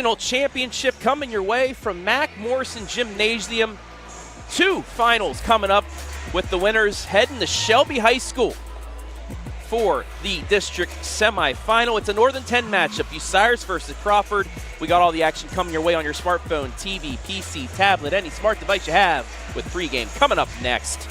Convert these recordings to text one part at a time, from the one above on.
Sectional Championship coming your way from Mac Morrison Gymnasium. 2 finals coming up with the winners heading to Shelby High School for the district semifinal. It's a Northern 10 matchup, Bucyrus versus Crawford. We got all the action coming your way on your smartphone, TV, PC, tablet, any smart device you have, with pregame coming up next.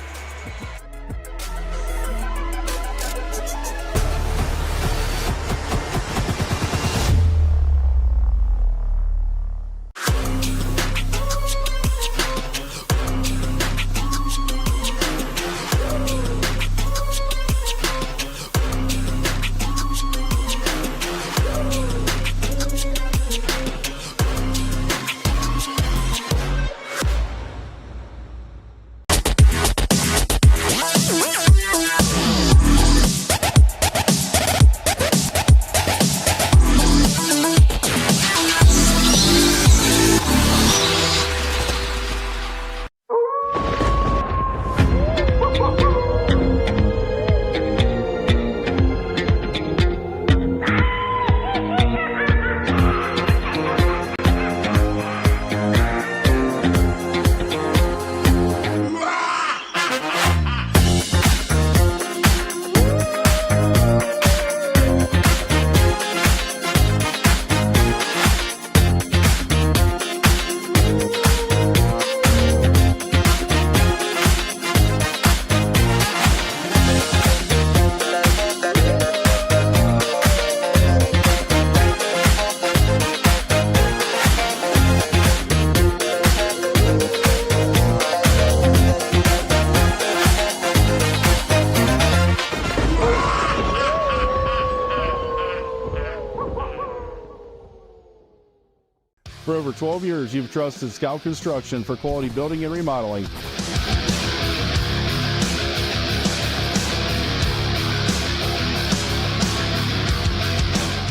For over 12 years, you've trusted Scout Construction for quality building and remodeling.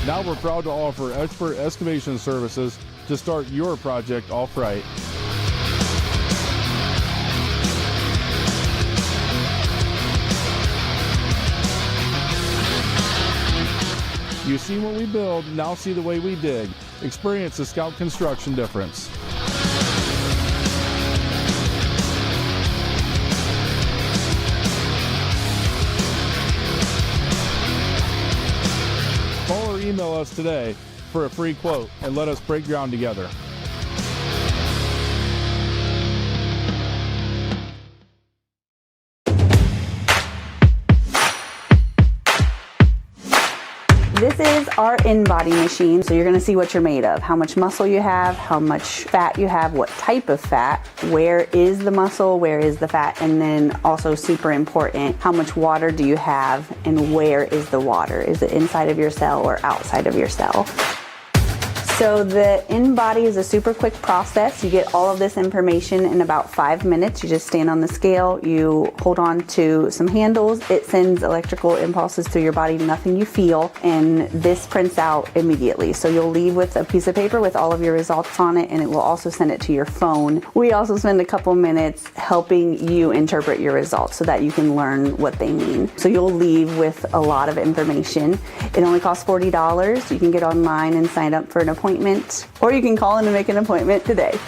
Now we're proud to offer expert excavation services to start your project off right. You see what we build, now see the way we dig. Experience the Scout Construction difference. Call or email us today for a free quote and let us break ground together. This is our in-body machine, so you're going to see what you're made of, how much muscle you have, how much fat you have, what type of fat, where is the muscle, where is the fat, and then also super important, how much water do you have and where is the water? Is it inside of your cell or outside of your cell? So the in-body is a super quick process. You get all of this information in about 5 minutes. You just stand on the scale, you hold on to some handles, it sends electrical impulses through your body, nothing you feel, and this prints out immediately. So you'll leave with a piece of paper with all of your results on it, and it will also send it to your phone. We also spend a couple minutes helping you interpret your results so that you can learn what they mean. So you'll leave with a lot of information. It only costs $40. You can get online and sign up for an appointment, or you can call in and make an appointment today.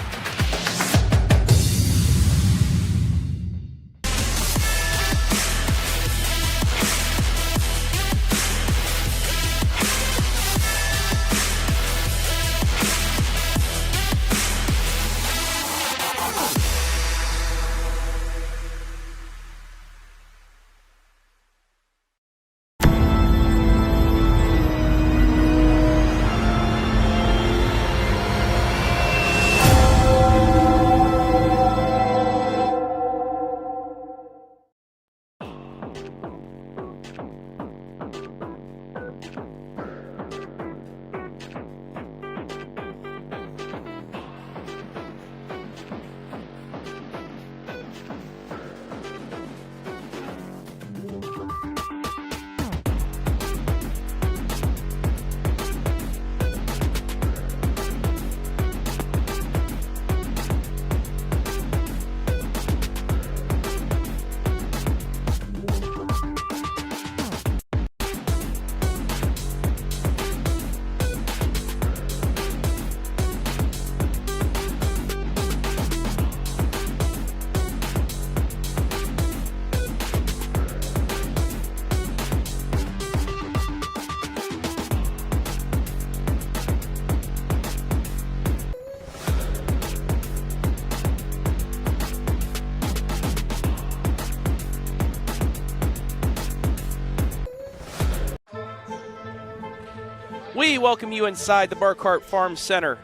We welcome you inside the Burkhart Farm Center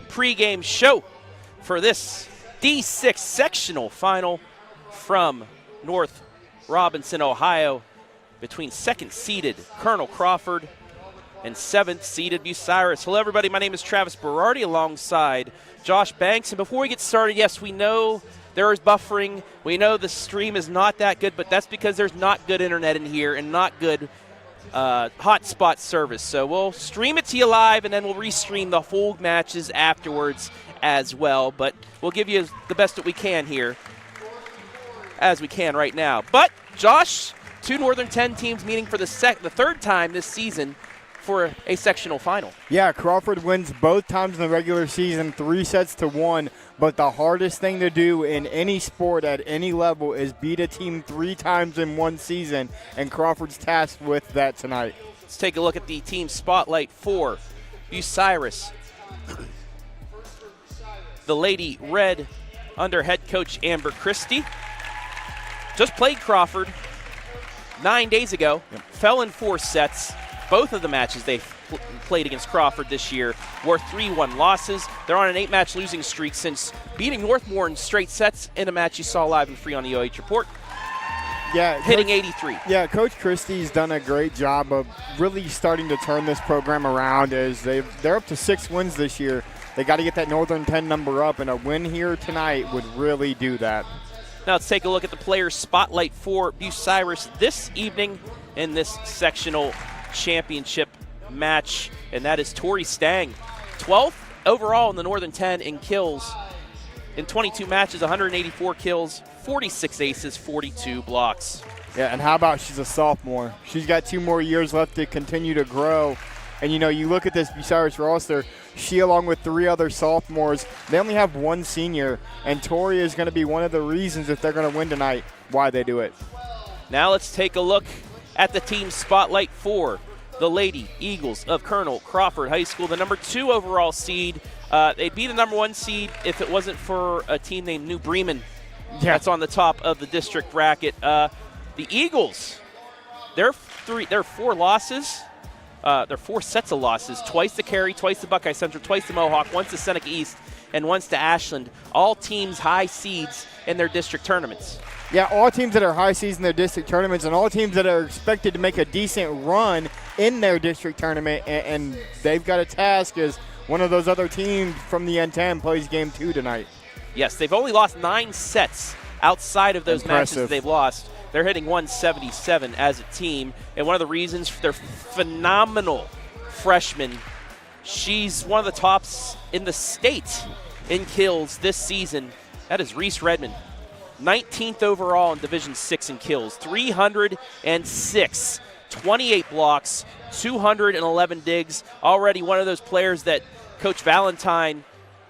pregame show for this D6 Sectional Final from North Robinson, Ohio, between second-seeded Colonel Crawford and seventh-seeded Bucyrus. Hello, everybody. My name is Travis Berardi alongside Josh Banks. And before we get started, yes, we know there is buffering. We know the stream is not that good, but that's because there's not good internet in here and not good hotspot service. So we'll stream it to you live, and then we'll restream the whole matches afterwards as well. But we'll give you the best that we can here, as we can right now. But, Josh, two Northern 10 teams meeting for the third time this season for a sectional final. Yeah, Crawford wins both times in the regular season, 3-1. But the hardest thing to do in any sport at any level is beat a team 3 times in one season, and Crawford's tasked with that tonight. Let's take a look at the team spotlight for Bucyrus. The Lady Red under head coach Amber Christie just played Crawford 9 days ago, fell in 4 sets. Both of the matches they played against Crawford this year were 3-1 losses. They're on an 8-match losing streak since beating Northmore in straight sets in a match you saw live and free on the OH Report. Yeah, hitting 83. Yeah, Coach Christie's done a great job of really starting to turn this program around. As they're up to 6 wins this year. They got to get that Northern 10 number up, and a win here tonight would really do that. Now let's take a look at the players' spotlight for Bucyrus this evening in this sectional championship match, and that is Tori Stang, 12th overall in the Northern 10 in kills. In 22 matches, 184 kills, 46 aces, 42 blocks. Yeah, and how about she's a sophomore? She's got 2 more years left to continue to grow. And, you know, you look at this Bucyrus roster, she along with 3 other sophomores, they only have 1 senior, and Tori is going to be one of the reasons, if they're going to win tonight, why they do it. Now let's take a look at the team spotlight for the Lady Eagles of Colonel Crawford High School, the number 2 overall seed. They'd be the number 1 seed if it wasn't for a team named New Bremen. Yeah. That's on the top of the district bracket. The Eagles, they're 4 losses. They're 4 sets of losses, twice to Cary, twice to Buckeye Central, twice to Mohawk, once to Seneca East, and once to Ashland. All teams high seeds in their district tournaments. Yeah, all teams that are high seeds in their district tournaments, and all teams that are expected to make a decent run in their district tournament, and they've got a task as one of those other teams from the N10 plays game 2 tonight. Yes, they've only lost 9 sets outside of those Impressive. matches they've lost. They're hitting 177 as a team, and one of the reasons for their phenomenal freshman, she's one of the tops in the state in kills this season. That is Reese Redman, 19th overall in Division 6 in kills, 306, 28 blocks, 211 digs. Already one of those players that Coach Valentine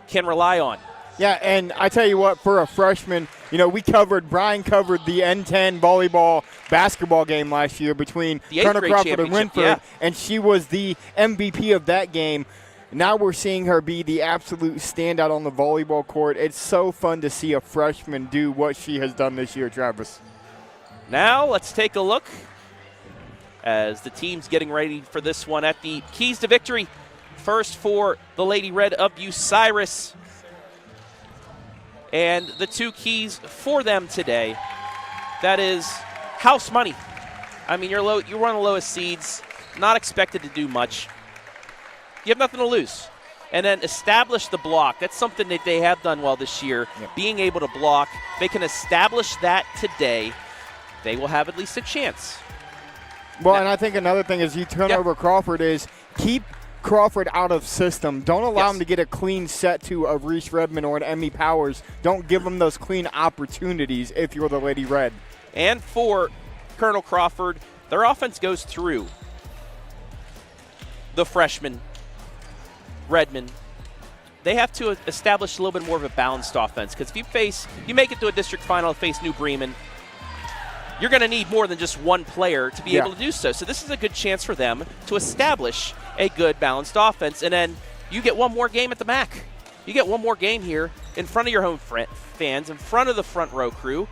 can rely on. Yeah, and I tell you what, for a freshman, you know, Brian covered the N10 volleyball basketball game last year between Colonel Crawford and Winford, and she was the MVP of that game. Now we're seeing her be the absolute standout on the volleyball court. It's so fun to see a freshman do what she has done this year, Travis. Now let's take a look as the team's getting ready for this one at the keys to victory. First for the Lady Red of Bucyrus. And the 2 keys for them today, that is house money. I mean, you're one of the lowest seeds, not expected to do much. You have nothing to lose. And then establish the block. That's something that they have done well this year, being able to block. They can establish that today. They will have at least a chance. Well, and I think another thing is you turn over Crawford is keep Crawford out of system. Don't allow him to get a clean set to a Reese Redman or an Emmy Powers. Don't give them those clean opportunities if you're the Lady Red. And for Colonel Crawford, their offense goes through the freshman, Redmen. They have to establish a little bit more of a balanced offense, because if you make it to a district final, face New Bremen, you're going to need more than just one player to be able to do so. So this is a good chance for them to establish a good balanced offense. And then you get one more game at the MAC. You get one more game here in front of your home fans, in front of the front row crew.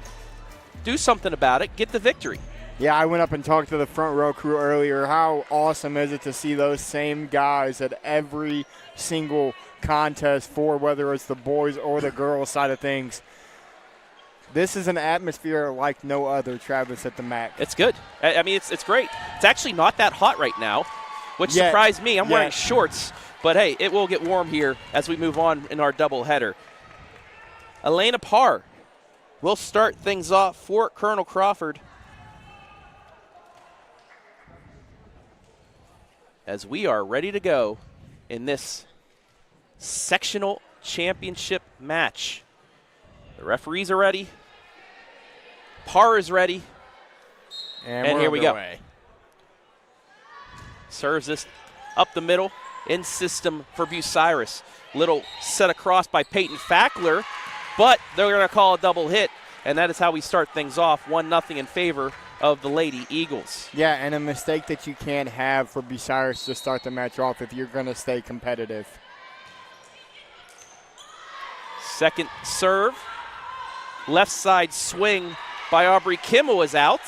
Do something about it. Get the victory. Yeah, I went up and talked to the front row crew earlier. How awesome is it to see those same guys at every single contest for whether it's the boys or the girls side of things. This is an atmosphere like no other, Travis, at the MAC. It's good. I mean, it's great. It's actually not that hot right now, which surprised me. I'm wearing shorts, but hey, it will get warm here as we move on in our doubleheader. Elena Parr will start things off for Colonel Crawford as we are ready to go in this sectional championship match. The referees are ready. Parr is ready. And here we go. Serves this up the middle in system for Bucyrus. Little set across by Peyton Fackler, but they're going to call a double hit, and that is how we start things off, 1-0 in favor of the Lady Eagles. Yeah, and a mistake that you can't have for Bucyrus to start the match off if you're going to stay competitive. Second serve. Left side swing by Aubrey Kimmel is out.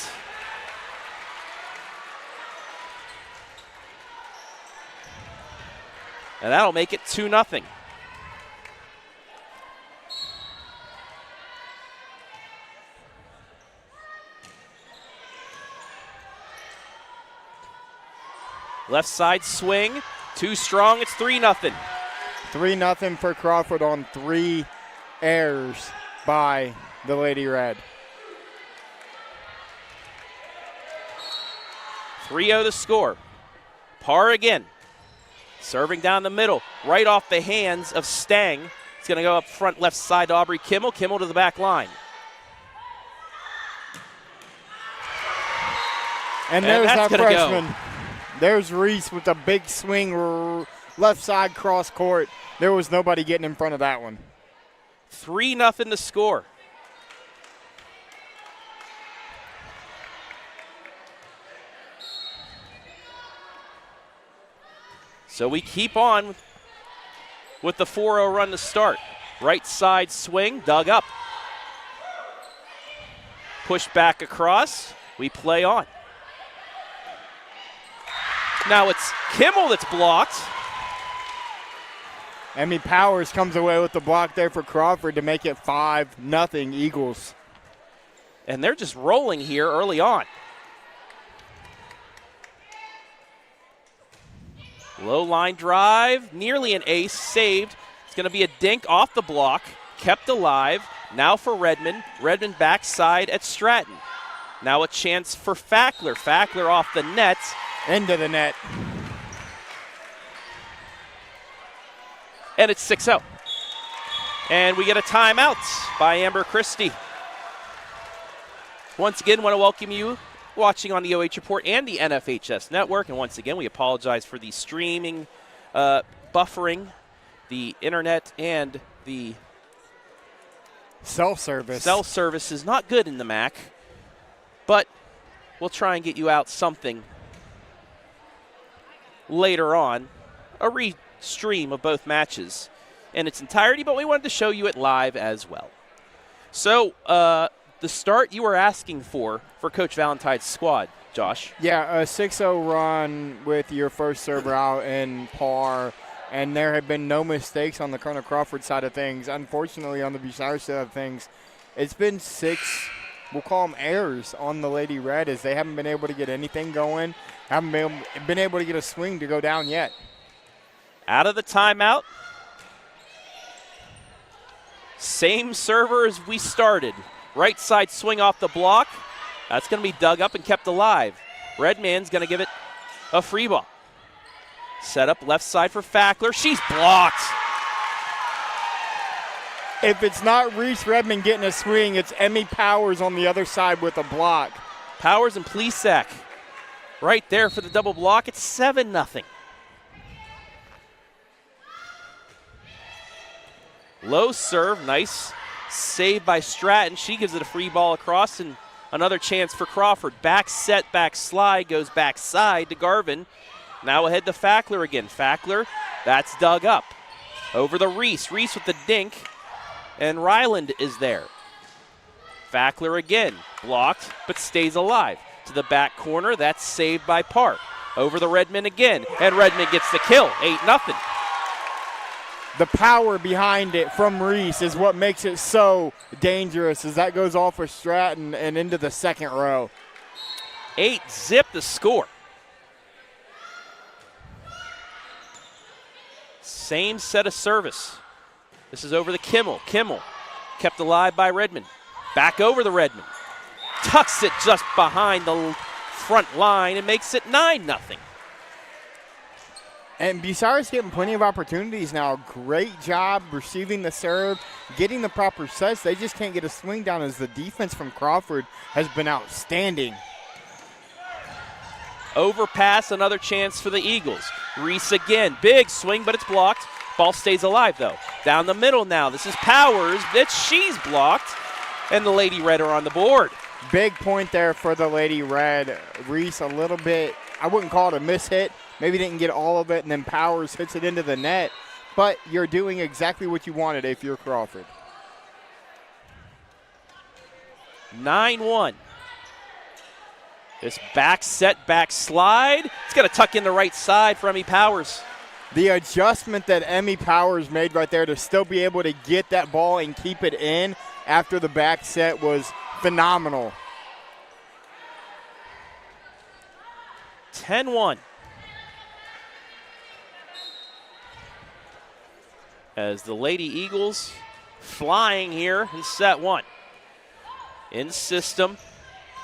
And that'll make it 2-0. Left side swing, too strong, it's 3-0. 3-0 for Crawford on 3 errors by the Lady Red. 3-0 the score. Parr again. Serving down the middle, right off the hands of Stang. It's going to go up front left side to Aubrey Kimmel. Kimmel to the back line. And there's our freshman. Go. There's Reese with a big swing left side cross court. There was nobody getting in front of that one. 3-0 to score. So we keep on with the 4-0 run to start. Right side swing, dug up. Pushed back across, we play on. Now it's Kimmel that's blocked. Emmy Powers comes away with the block there for Crawford to make it 5-0 Eagles. And they're just rolling here early on. Low line drive, nearly an ace, saved. It's going to be a dink off the block, kept alive. Now for Redmen. Redmen backside at Stratton. Now a chance for Fackler. Fackler off the net. Into the net. And it's 6-0. And we get a timeout by Amber Christie. Once again, want to welcome you watching on the OH Report and the NFHS Network. And once again, we apologize for the streaming, buffering, the internet, and the cell service. Cell service is not good in the MAC, but we'll try and get you out something later on, a re-stream of both matches in its entirety, but we wanted to show you it live as well. So, the start you were asking for Coach Valentine's squad, Josh. Yeah, a 6-0 run with your first server out in Parr, and there have been no mistakes on the Colonel Crawford side of things. Unfortunately, on the Bucyrus side of things, it's been 6, we'll call them errors on the Lady Red, as they haven't been able to get anything going, haven't been able to get a swing to go down yet. Out of the timeout. Same server as we started. Right side swing off the block. That's going to be dug up and kept alive. Redman's going to give it a free ball. Set up left side for Fackler. She's blocked. If it's not Reese Redman getting a swing, it's Emmy Powers on the other side with a block. Powers and Plesac right there for the double block. It's 7-0. Low serve, nice save by Stratton. She gives it a free ball across, and another chance for Crawford. Back set, back slide, goes backside to Garvin. Now ahead to Fackler again. Fackler, that's dug up. Over the Reese. Reese with the dink, and Ryland is there. Fackler again, blocked, but stays alive. To to the back corner. That's saved by Park. Over the Redmen again, and Redmen gets the kill, 8-0. The power behind it from Reese is what makes it so dangerous as that goes off with Stratton and into the second row. 8-zip the score. Same set of service. This is over the Kimmel. Kimmel kept alive by Redmen. Back over the Redmen. Tucks it just behind the front line and makes it 9-0. And Bucyrus getting plenty of opportunities now. Great job receiving the serve, getting the proper sets. They just can't get a swing down as the defense from Crawford has been outstanding. Overpass, another chance for the Eagles. Reese again, big swing, but it's blocked. Ball stays alive, though. Down the middle now. This is Powers. She's blocked, and the Lady Red are on the board. Big point there for the Lady Red. Reese a little bit, I wouldn't call it a mishit. Maybe didn't get all of it, and then Powers hits it into the net. But you're doing exactly what you wanted if you're Crawford. 9-1. This back set, back slide. It's going to tuck in the right side for Emmy Powers. The adjustment that Emmy Powers made right there to still be able to get that ball and keep it in after the back set was phenomenal. 10-1. As the Lady Eagles flying here in set one. In system,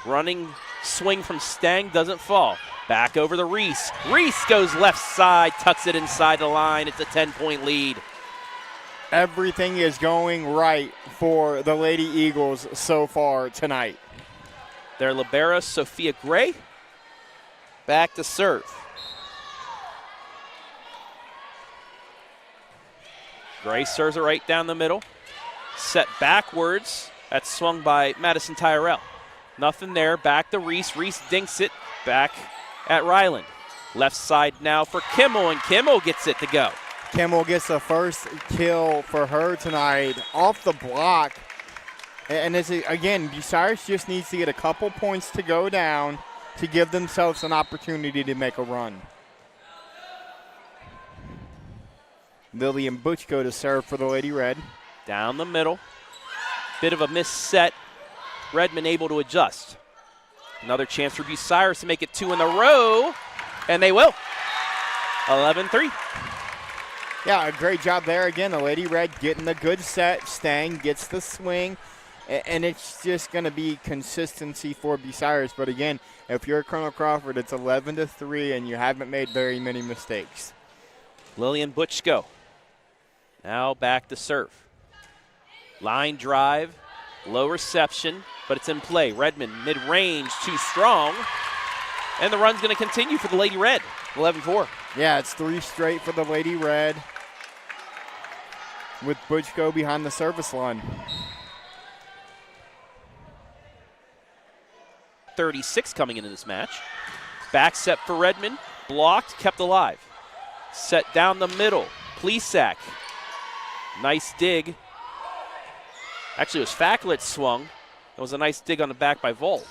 running swing from Stang doesn't fall. Back over the Reese. Reese goes left side, tucks it inside the line. It's a 10-point lead. Everything is going right for the Lady Eagles so far tonight. Their libero, Sophia Gray, back to serve. Gray serves it right down the middle. Set backwards. That's swung by Madison Tyrell. Nothing there. Back to Reese. Reese dinks it back at Ryland. Left side now for Kimmel, and Kimmel gets it to go. Kimmel gets the first kill for her tonight off the block. And it's, again, Bucyrus just needs to get a couple points to go down to give themselves an opportunity to make a run. Lillian Butchko to serve for the Lady Red. Down the middle. Bit of a missed set. Redman able to adjust. Another chance for Bucyrus to make it 2 in a row, and they will. 11-3. Yeah, a great job there. Again, the Lady Red getting the good set. Stang gets the swing, and it's just going to be consistency for Bucyrus. But again, if you're Colonel Crawford, it's 11-3, and you haven't made very many mistakes. Lillian Butchko now back to serve. Line drive, low reception, but it's in play. Redman mid-range, too strong. And the run's going to continue for the Lady Red, 11-4. Yeah, it's 3 straight for the Lady Red with Butchko behind the service line. 36 coming into this match. Back set for Redman, blocked, kept alive. Set down the middle, Plesac. Nice dig. Actually, it was Facklet swung. It was a nice dig on the back by Vol.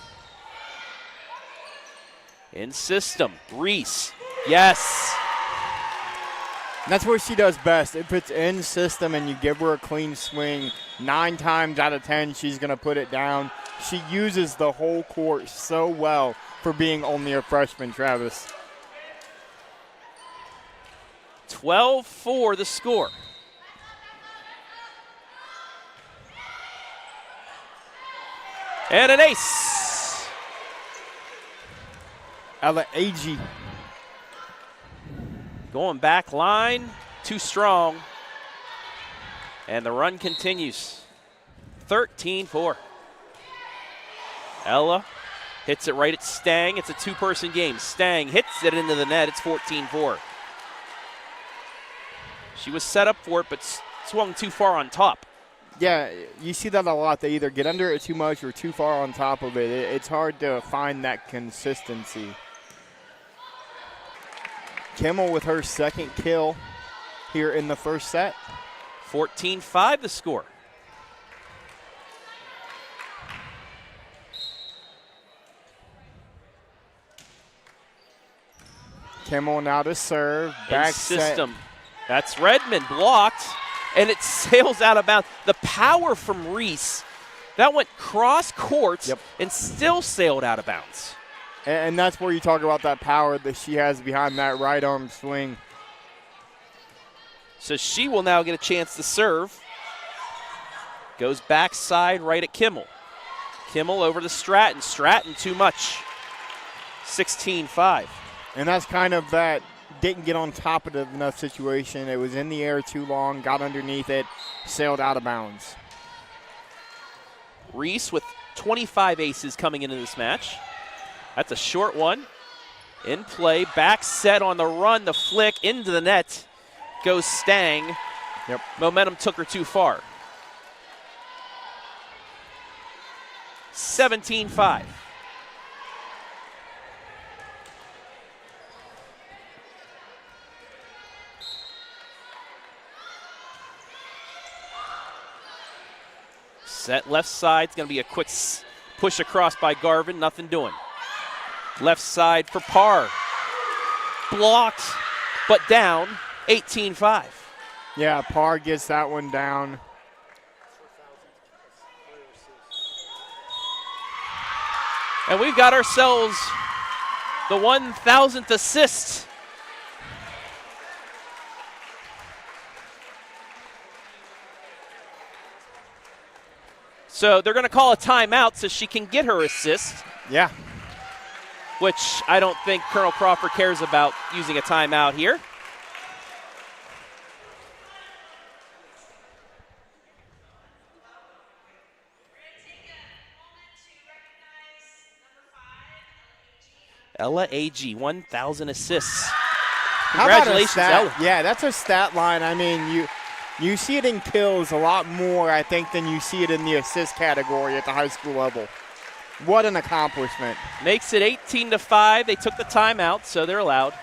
In system, Reese. Yes. And that's what she does best. If it's in system and you give her a clean swing, 9 times out of 10 she's going to put it down. She uses the whole court so well for being only a freshman, Travis. 12-4 the score. And an ace. Ella Agee. Going back line, too strong. And the run continues. 13-4. Ella hits it right at Stang. It's a 2-person game. Stang hits it into the net. It's 14-4. She was set up for it, but swung too far on top. Yeah, you see that a lot. They either get under it too much or too far on top of it. It's hard to find that consistency. Kimmel with her second kill here in the first set. 14-5 the score. Kimmel now to serve. Back system. That's Redman blocked, and it sails out of bounds. The power from Reese, that went cross court and still sailed out of bounds. And that's where you talk about that power that she has behind that right arm swing. So she will now get a chance to serve. Goes backside right at Kimmel. Kimmel over to Stratton. Stratton too much. 16-5. And that's kind of that didn't get on top of it enough situation. It was in the air too long, got underneath it, sailed out of bounds. Reese with 25 aces coming into this match. That's a short one. In play, back set on the run, the flick into the net. Goes Stang. Momentum took her too far. 17-5. Set left side. It's going to be a quick push across by Garvin. Nothing doing. Left side for Parr. Blocked, but down. 18-5. Yeah, Parr gets that one down. And we've got ourselves the 1,000th assist. So they're going to call a timeout so she can get her assist. Yeah. Which I don't think Colonel Crawford cares about using a timeout here. Ella AG, 1,000 assists. Congratulations, Ella. Yeah, that's a stat line. I mean, you see it in kills a lot more, I think, than you see it in the assist category at the high school level. What an accomplishment. Makes it 18-5. They took the timeout, so they're allowed.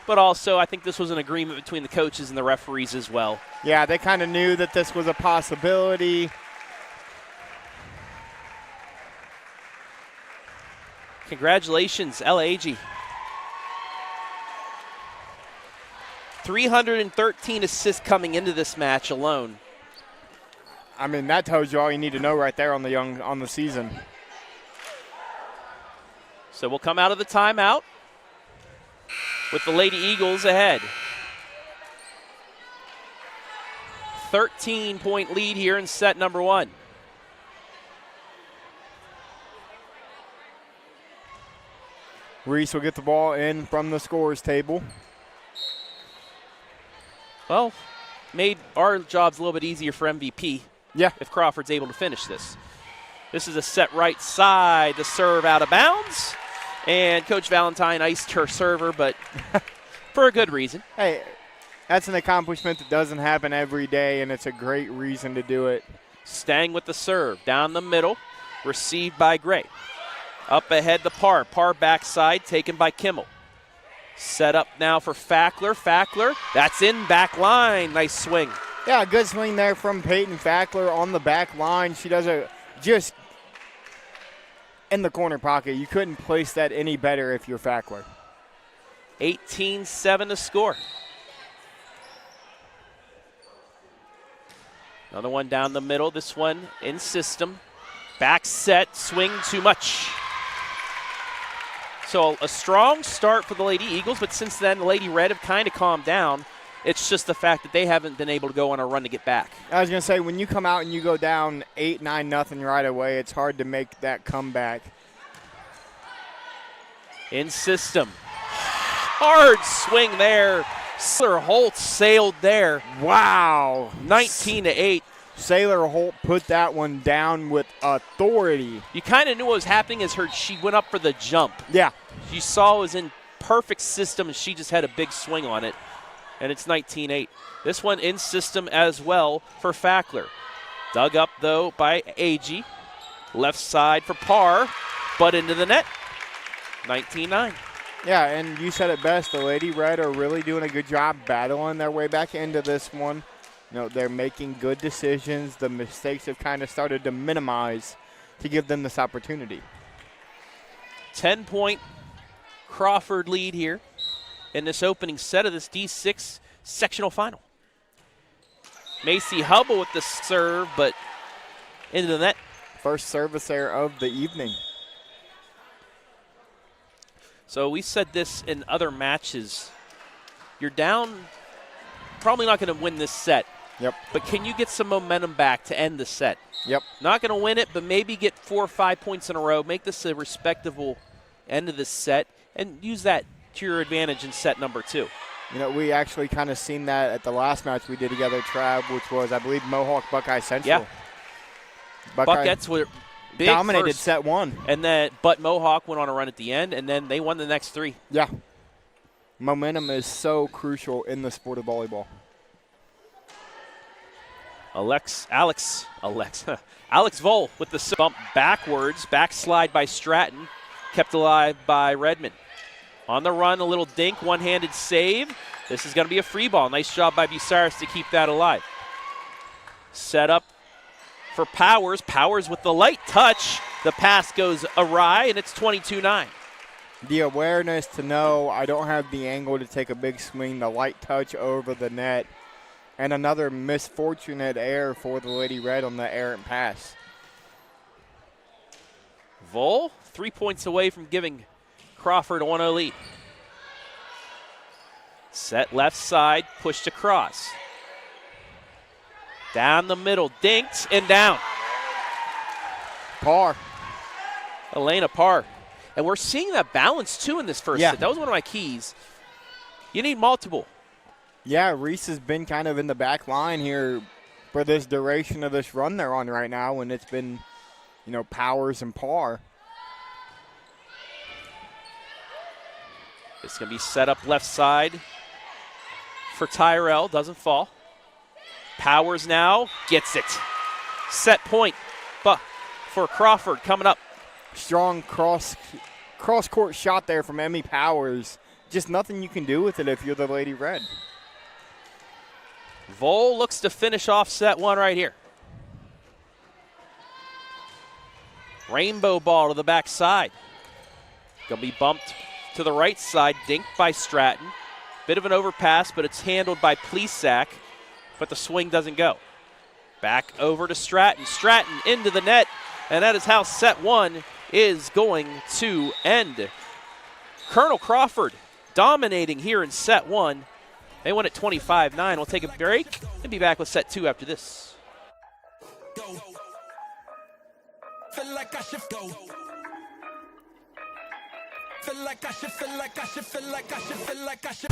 But also, I think this was an agreement between the coaches and the referees as well. Yeah, they kind of knew that this was a possibility. Congratulations, LAG. 313 assists coming into this match alone. I mean, that tells you all you need to know right there on the season. So we'll come out of the timeout with the Lady Eagles ahead. 13-point lead here in set number one. Reese will get the ball in from the scores table. Well, made our jobs a little bit easier for MVP. Yeah. If Crawford's able to finish this. This is a set right side, the serve out of bounds. And Coach Valentine iced her server, but for a good reason. Hey, that's an accomplishment that doesn't happen every day, and it's a great reason to do it. Stang with the serve, down the middle, received by Gray. Up ahead to Parr. Parr backside, taken by Kimmel. Set up now for Fackler. Fackler, that's in back line. Nice swing. Yeah, a good swing there from Peyton Fackler on the back line. She does a just in the corner pocket. You couldn't place that any better if you're Fackler. 18-7 to score. Another one down the middle. This one in system. Back set, swing too much. So a strong start for the Lady Eagles, but since then the Lady Red have kind of calmed down. It's just the fact that they haven't been able to go on a run to get back. I was going to say, when you come out and you go down 8-9-0 right away, it's hard to make that comeback. In system. Hard swing there. Sailor Holt sailed there. Wow. 19-8. Sailor Holt put that one down with authority. You kind of knew what was happening as she went up for the jump. Yeah. You saw it was in perfect system, and she just had a big swing on it. And it's 19-8. This one in system as well for Fackler. Dug up, though, by AG. Left side for Parr, but into the net. 19-9. Yeah, and you said it best. The Lady Red are really doing a good job battling their way back into this one. You know, they're making good decisions. The mistakes have kind of started to minimize to give them this opportunity. 10-point Crawford lead here. in this opening set of this D6 sectional final. Macy Hubble with the serve, but into the net. First service error of the evening. So we said this in other matches. You're down, probably not going to win this set. Yep. But can you get some momentum back to end the set? Yep. Not going to win it, but maybe get 4 or 5 points in a row. Make this a respectable end of this set and use that to your advantage in set number 2. You know, we actually kind of seen that at the last match we did together, Trav, which was, I believe, Mohawk Buckeye Central. Yeah. Buckets were big dominated first, set 1. and then but Mohawk went on a run at the end, and then they won the next 3. Yeah. Momentum is so crucial in the sport of volleyball. Alex Vole with the bump backwards, backslide by Stratton, kept alive by Redmen. On the run, a little dink, one-handed save. This is going to be a free ball. Nice job by Bucyrus to keep that alive. Set up for Powers. Powers with the light touch. The pass goes awry, and it's 22-9. The awareness to know I don't have the angle to take a big swing, the light touch over the net, and another misfortunate error for the Lady Red on the errant pass. Vole, 3 points away from giving Crawford a 1-0 lead. Set left side, pushed across. Down the middle, dinked and down. Par. Elena Parr. And we're seeing that balance too in this first set. That was one of my keys. You need multiple. Yeah, Reese has been kind of in the back line here for this duration of this run they're on right now, and it's been, you know, Powers and Parr. It's going to be set up left side for Tyrell. Doesn't fall. Powers now gets it. Set point for Crawford coming up. Strong cross-court shot there from Emmy Powers. Just nothing you can do with it if you're the Lady Red. Vole looks to finish off set 1 right here. Rainbow ball to the backside. Going to be bumped to the right side, dinked by Stratton. Bit of an overpass, but it's handled by Plesac, but the swing doesn't go. Back over to Stratton. Stratton into the net, and that is how set 1 is going to end. Colonel Crawford dominating here in set 1. They won at 25-9. We'll take a break and be back with set 2 after this. Feel like I should go. Feel like I should, feel like I should, feel like I should, feel like I should.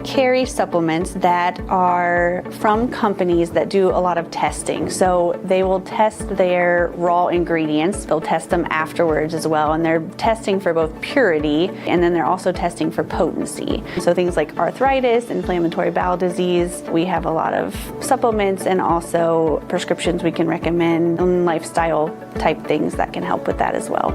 Carry supplements that are from companies that do a lot of testing. So they will test their raw ingredients. They'll test them afterwards as well. And they're testing for both purity, and then they're also testing for potency. So things like arthritis, inflammatory bowel disease. We have a lot of supplements and also prescriptions we can recommend, and lifestyle type things that can help with that as well.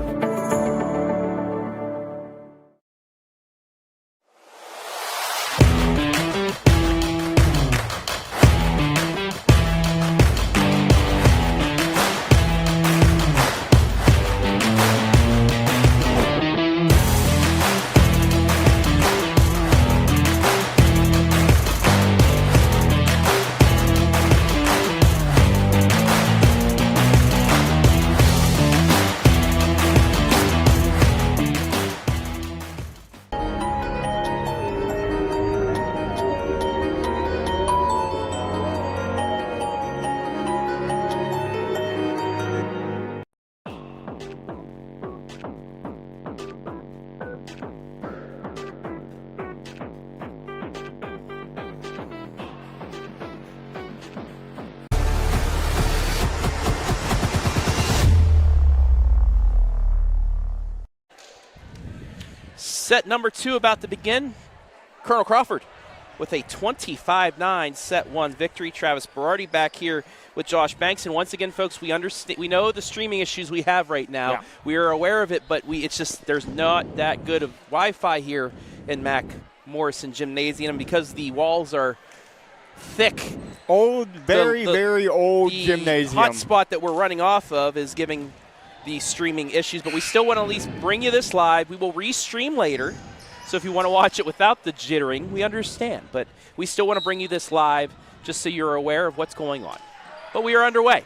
Set number 2 about to begin. Colonel Crawford with a 25-9 set 1 victory. Travis Berardi back here with Josh Banks. And once again, folks, we understand, we know the streaming issues we have right now. Yeah. We are aware of it, but it's just there's not that good of Wi-Fi here in Mac Morrison Gymnasium because the walls are thick. Old, very old gymnasium. The hotspot that we're running off of is giving the streaming issues, but we still want to at least bring you this live. We will restream later, so if you want to watch it without the jittering, we understand. But we still want to bring you this live just so you're aware of what's going on. But we are underway.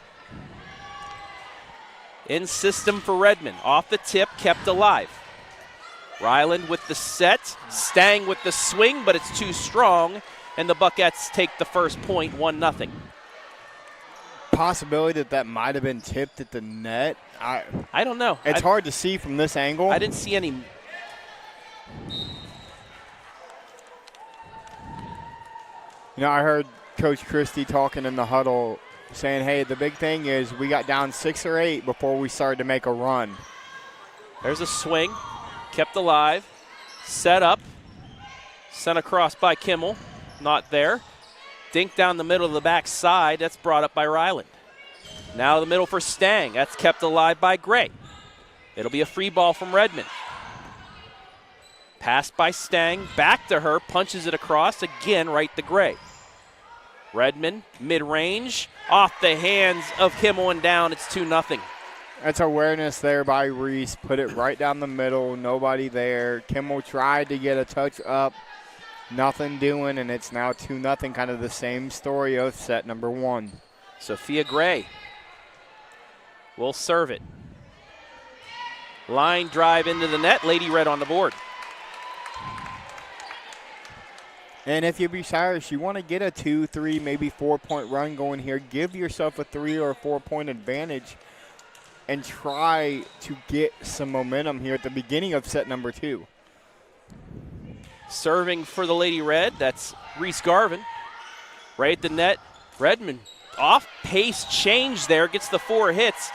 In system for Redmen. Off the tip, kept alive. Ryland with the set. Stang with the swing, but it's too strong. And the Buckets take the first point, 1-0. Possibility that might have been tipped at the net. I don't know. It's hard to see from this angle. I didn't see any. I heard Coach Christie talking in the huddle saying, hey, the big thing is we got down 6 or 8 before we started to make a run. There's a swing. Kept alive. Set up. Sent across by Kimmel. Not there. Dink down the middle of the back side. That's brought up by Ryland. Now the middle for Stang. That's kept alive by Gray. It'll be a free ball from Redmen. Passed by Stang. Back to her. Punches it across. Again, right to Gray. Redmen, mid-range. Off the hands of Kimmel and down. It's 2-0. That's awareness there by Reese. Put it right down the middle. Nobody there. Kimmel tried to get a touch up. Nothing doing, and it's now 2-0, kind of the same story of set number 1. Sophia Gray will serve it. Line drive into the net. Lady Red on the board. And if you're Bucyrus, you want to get a 2, 3, maybe 4-point run going here. Give yourself a 3 or 4-point advantage and try to get some momentum here at the beginning of set number 2. Serving for the Lady Red, that's Reese Garvin. Right at the net, Redman off-pace change there, gets the 4 hits.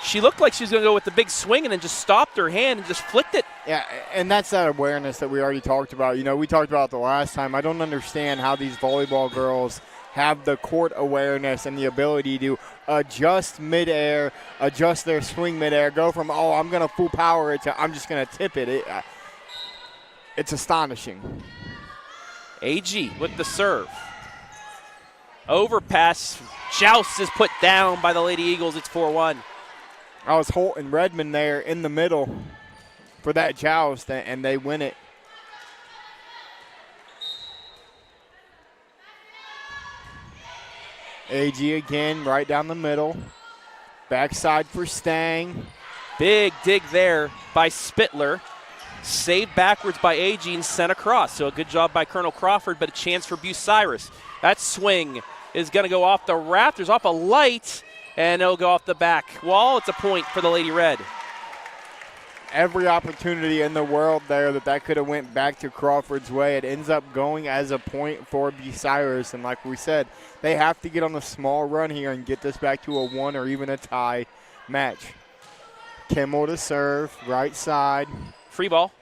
She looked like she was going to go with the big swing and then just stopped her hand and just flicked it. Yeah, and that's that awareness that we already talked about. We talked about it the last time. I don't understand how these volleyball girls have the court awareness and the ability to adjust midair, adjust their swing midair, go from, I'm going to full power it to I'm just going to tip it. It's astonishing. AG with the serve. Overpass. Joust is put down by the Lady Eagles. It's 4-1. I was Holt and Redman there in the middle for that joust, and they win it. AG again, right down the middle. Backside for Stang. Big dig there by Spittler. Saved backwards by AG and sent across. So a good job by Colonel Crawford, but a chance for Bucyrus. That swing is going to go off the rafters, off a light, and it'll go off the back wall. It's a point for the Lady Red. Every opportunity in the world there that could have went back to Crawford's way. It ends up going as a point for Bucyrus. And like we said, they have to get on a small run here and get this back to a 1 or even a tie match. Kimmel to serve, right side. Free ball.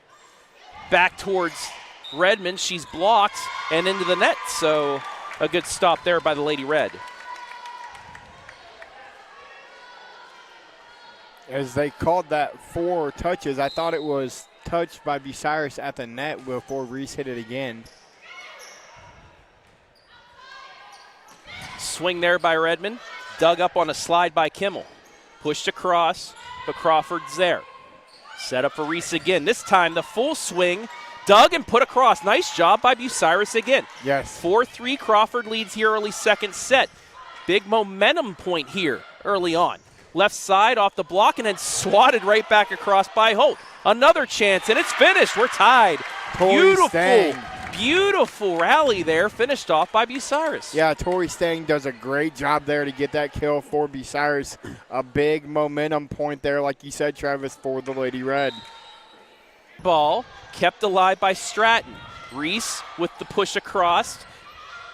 Back towards Redmond. She's blocked and into the net. So a good stop there by the Lady Red. As they called that 4 touches, I thought it was touched by Bucyrus at the net before Reese hit it again. Swing there by Redmond. Dug up on a slide by Kimmel. Pushed across, but Crawford's there. Set up for Reese again. This time the full swing. Dug and put across. Nice job by Bucyrus again. Yes. 4-3 Crawford leads here early second set. Big momentum point here early on. Left side off the block and then swatted right back across by Holt. Another chance and it's finished. We're tied. Tori Stang. Beautiful rally there, finished off by Bucyrus. Yeah, Tori Stang does a great job there to get that kill for Bucyrus. A big momentum point there, like you said, Travis, for the Lady Red. Ball kept alive by Stratton. Reese with the push across,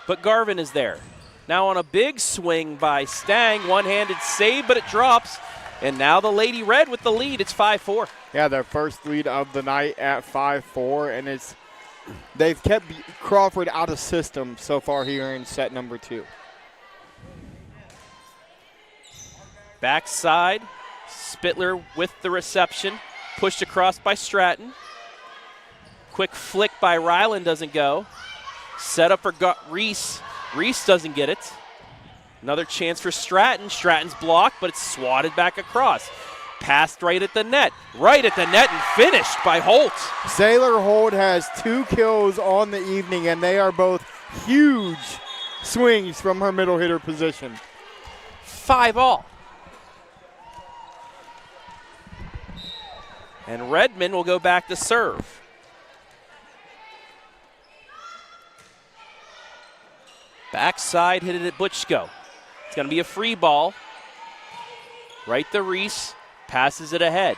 but Garvin is there. Now on a big swing by Stang, one-handed save, but it drops. And now the Lady Red with the lead. It's 5-4. Yeah, their first lead of the night at 5-4, and they've kept Crawford out of system so far here in set number 2. Backside, Spittler with the reception, pushed across by Stratton. Quick flick by Ryland doesn't go. Set up for Reese. Reese doesn't get it. Another chance for Stratton. Stratton's blocked, but it's swatted back across. Passed right at the net. Right at the net and finished by Holt. Sailor Holt has 2 kills on the evening, and they are both huge swings from her middle hitter position. 5-all. And Redmen will go back to serve. Backside hit it at Butchko. It's going to be a free ball. Right to Reese. Passes it ahead.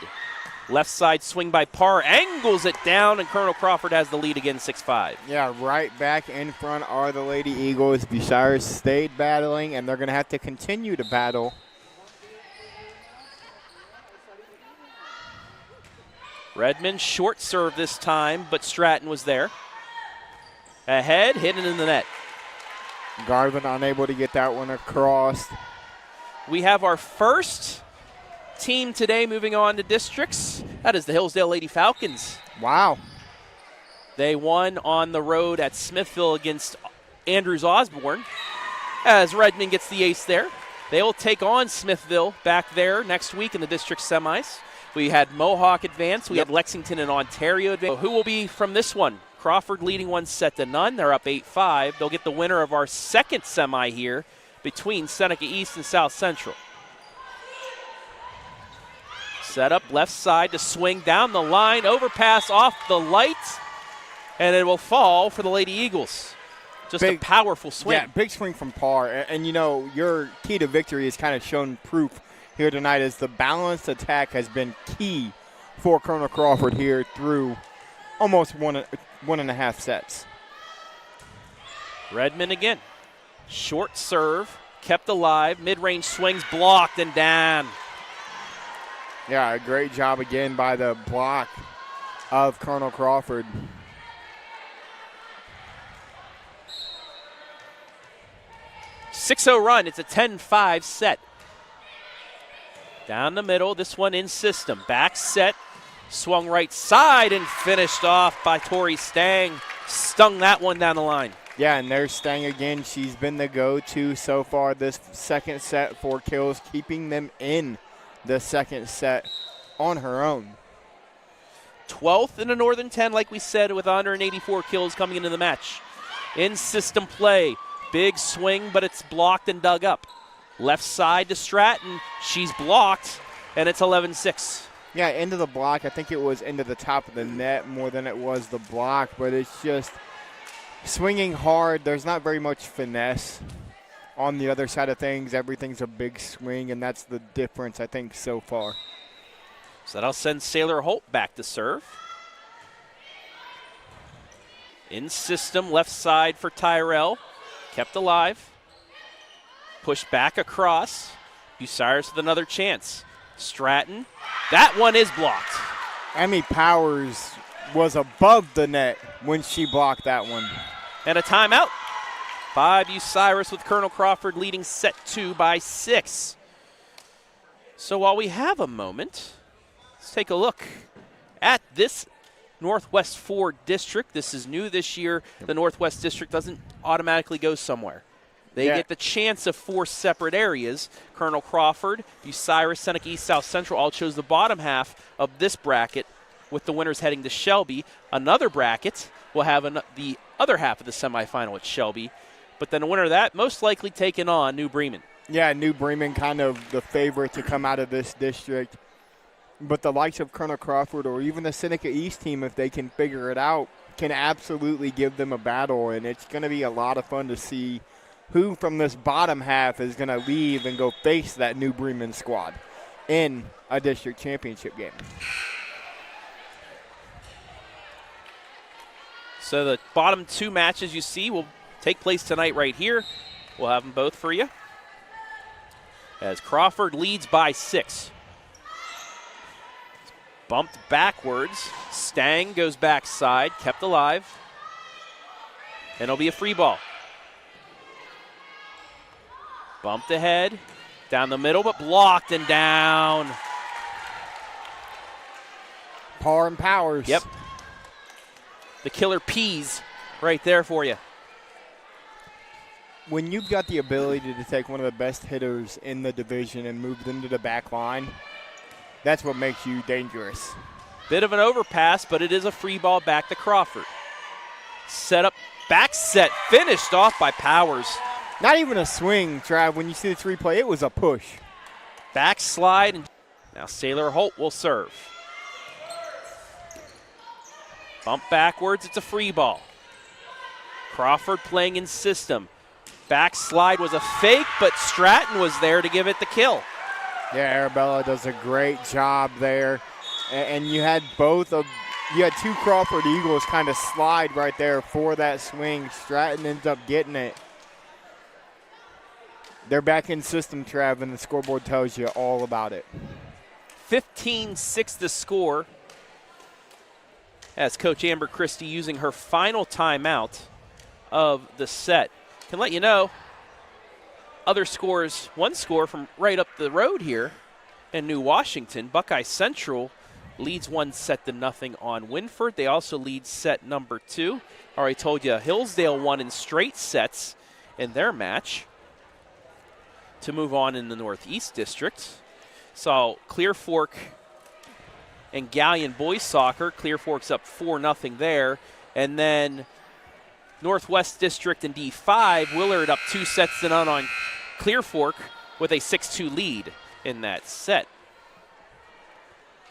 Left side swing by Parr. Angles it down, and Colonel Crawford has the lead again, 6-5. Yeah, right back in front are the Lady Eagles. Bucyrus stayed battling, and they're going to have to continue to battle. Redman short serve this time, but Stratton was there. Ahead, hit it in the net. Garvin unable to get that one across. We have our first team today moving on to districts. That is the Hillsdale Lady Falcons. Wow. They won on the road at Smithville against Andrews Osborne. As Redman gets the ace there. They will take on Smithville back there next week in the district semis. We had Mohawk advance. We had Lexington and Ontario advance. Who will be from this one? Crawford leading 1-0. They're up 8-5. They'll get the winner of our second semi here between Seneca East and South Central. Set up left side to swing down the line. Overpass off the light. And it will fall for the Lady Eagles. Just a powerful swing. Yeah, big swing from Parr. And you know, your key to victory has kind of shown proof here tonight as the balanced attack has been key for Colonel Crawford here through almost one and a half sets. Redman again. Short serve, kept alive. Mid-range swings blocked and down. Yeah, a great job again by the block of Colonel Crawford. .60 run. It's a 10-5 set. Down the middle, this one in system. Back set, swung right side and finished off by Tori Stang. Stung that one down the line. Yeah, and there's Stang again. She's been the go-to so far this second set for kills, keeping them in the second set on her own. 12th in the Northern 10, like we said, with 184 kills coming into the match. In system play, big swing, but it's blocked and dug up. Left side to Stratton. She's blocked, and it's 11-6. Yeah, into the block. I think it was into the top of the net more than it was the block, but it's just swinging hard. There's not very much finesse on the other side of things. Everything's a big swing, and that's the difference, I think, so far. So that'll send Sailor Holt back to serve. In system, left side for Tyrell. Kept alive. Pushed back across. Bucyrus with another chance. Stratton. That one is blocked. Emmy Powers was above the net when she blocked that one. And a timeout by Bucyrus with Colonel Crawford leading set 2 by 6. So while we have a moment, let's take a look at this Northwest 4 district. This is new this year. The Northwest district doesn't automatically go somewhere. They get the chance of 4 separate areas. Colonel Crawford, Bucyrus, Seneca East, South Central all chose the bottom half of this bracket with the winners heading to Shelby. Another bracket will have the other half of the semifinal at Shelby. But then the winner of that most likely taking on New Bremen. Yeah, New Bremen kind of the favorite to come out of this district. But the likes of Colonel Crawford or even the Seneca East team, if they can figure it out, can absolutely give them a battle. And it's going to be a lot of fun to see who from this bottom half is going to leave and go face that New Bremen squad in a district championship game. So the bottom 2 matches you see will take place tonight right here. We'll have them both for you. As Crawford leads by 6. Bumped backwards. Stang goes backside, kept alive. And it'll be a free ball. Bumped ahead, down the middle, but blocked and down. Par and Powers. Yep. The killer peas right there for you. When you've got the ability to take one of the best hitters in the division and move them to the back line, that's what makes you dangerous. Bit of an overpass, but it is a free ball back to Crawford. Set up, back set, finished off by Powers. Not even a swing, Trav. When you see the replay, it was a push. Backslide, and now Sailor Holt will serve. Bump backwards, it's a free ball. Crawford playing in system. Backslide was a fake, but Stratton was there to give it the kill. Yeah, Arabella does a great job there. And you had you had two Crawford Eagles kind of slide right there for that swing. Stratton ends up getting it. They're back in system, Trav, and the scoreboard tells you all about it. 15-6 the score. As Coach Amber Christie using her final timeout of the set. Can let you know, other scores, one score from right up the road here in New Washington. Buckeye Central leads 1-0 on Winford. They also lead set number 2. Already told you Hillsdale won in straight sets in their match to move on in the Northeast District. Saw Clear Fork and Galleon boys soccer. Clear Fork's up 4-0 there. And then Northwest District and D5, Willard up 2-0 on Clear Fork with a 6-2 lead in that set.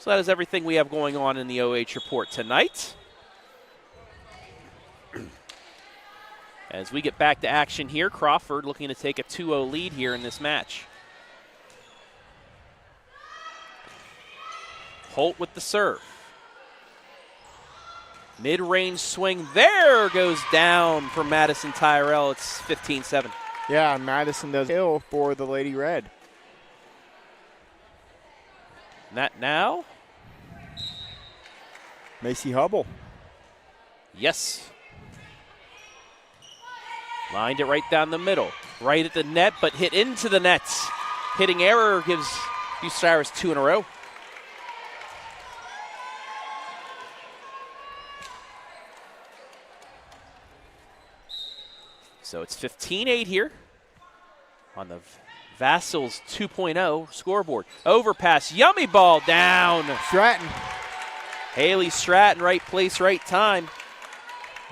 So that is everything we have going on in the OH report tonight. As we get back to action here, Crawford looking to take a 2-0 lead here in this match. Holt with the serve. Mid-range swing there goes down for Madison Tyrell. It's 15-7. Yeah, Madison does kill for the Lady Red. That now. Macy Hubble. Yes. Lined it right down the middle. Right at the net, but hit into the nets. Hitting error gives Bucyrus 2 in a row. So it's 15-8 here on the Vasils 2.0 scoreboard. Overpass, yummy ball down. Stratton. Haley Stratton, right place, right time.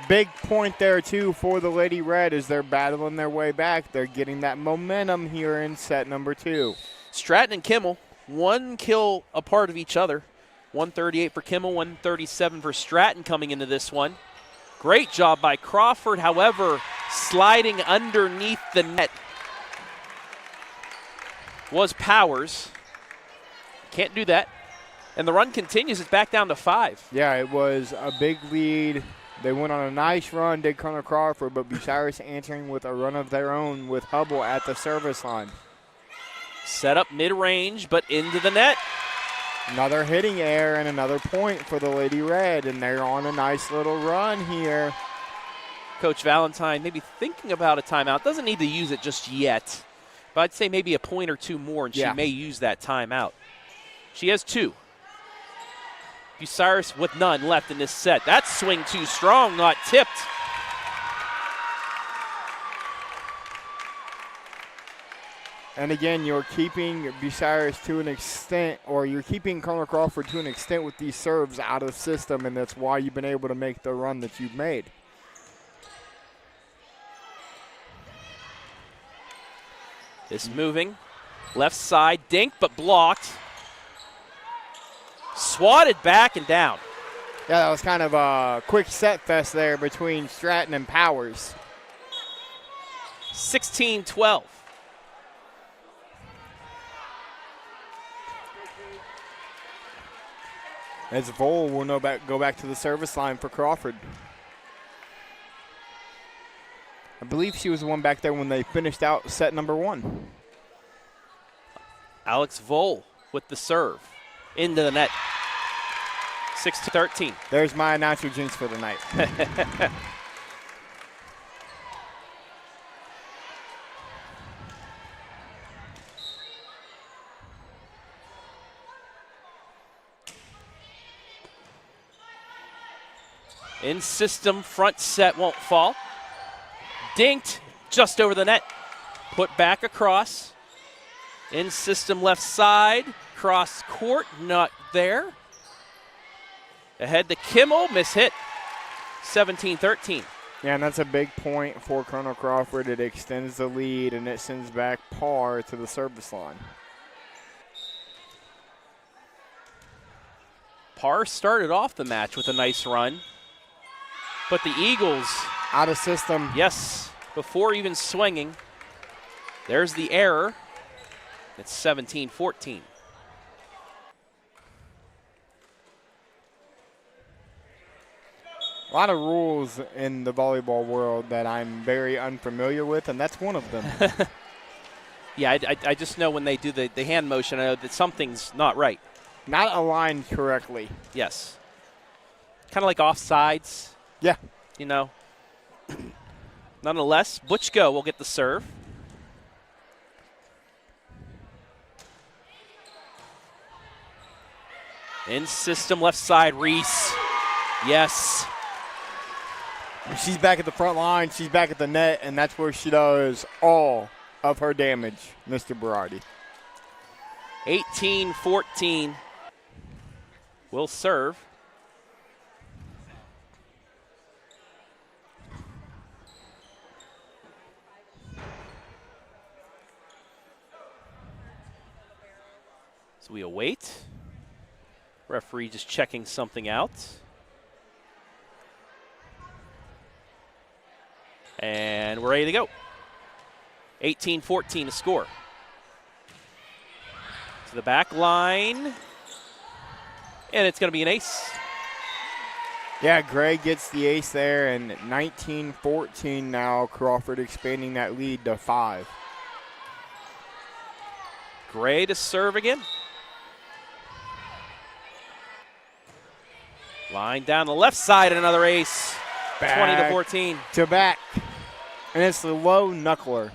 Big point there, too, for the Lady Red as they're battling their way back. They're getting that momentum here in set number 2. Stratton and Kimmel, one kill apart of each other. 138 for Kimmel, 137 for Stratton coming into this one. Great job by Crawford, however, sliding underneath the net was Powers. Can't do that. And the run continues. It's back down to 5. Yeah, it was a big lead. They went on a nice run, did Colonel Crawford, but Bucyrus answering with a run of their own with Hubble at the service line. Set up mid-range, but into the net. Another hitting error and another point for the Lady Red, and they're on a nice little run here. Coach Valentine maybe thinking about a timeout. Doesn't need to use it just yet, but I'd say maybe a point or two more, and she may use that timeout. She has 2. Bucyrus with none left in this set. That swing too strong, not tipped. And again, you're keeping Bucyrus to an extent, or you're keeping Colonel Crawford to an extent with these serves out of system, and that's why you've been able to make the run that you've made. This moving. Left side, dink, but blocked. Swatted back and down. Yeah, that was kind of a quick set fest there between Stratton and Powers. 16-12. As Vole will go back to the service line for Crawford. I believe she was the one back there when they finished out set number 1. Alex Vole with the serve. Into the net. 6-13. There's my announcer jinx for the night. In system, front set won't fall. Dinked just over the net. Put back across. In system, left side. Cross court, not there. Ahead to Kimmel, miss hit. 17-13. Yeah, and that's a big point for Colonel Crawford. It extends the lead, and it sends back par to the service line. Par started off the match with a nice run. But the Eagles, out of system. Yes, before even swinging. There's the error. It's 17-14. A lot of rules in the volleyball world that I'm very unfamiliar with, and that's one of them. Yeah, I just know when they do the hand motion, I know that something's not right. Not aligned correctly. Yes. Kind of like offsides. Yeah. You know. Nonetheless, Butchko will get the serve. In system, left side, Reese. Yes. She's back at the front line. She's back at the net, and that's where she does all of her damage, Mr. Berardi. 18-14. Will serve. So we await. Referee just checking something out. And we're ready to go. 18-14 to score. To the back line. And it's going to be an ace. Yeah, Gray gets the ace there, and 19-14 now. Crawford expanding that lead to 5. Gray to serve again. Line down the left side, another ace. 20-14. To back. And it's the low knuckler.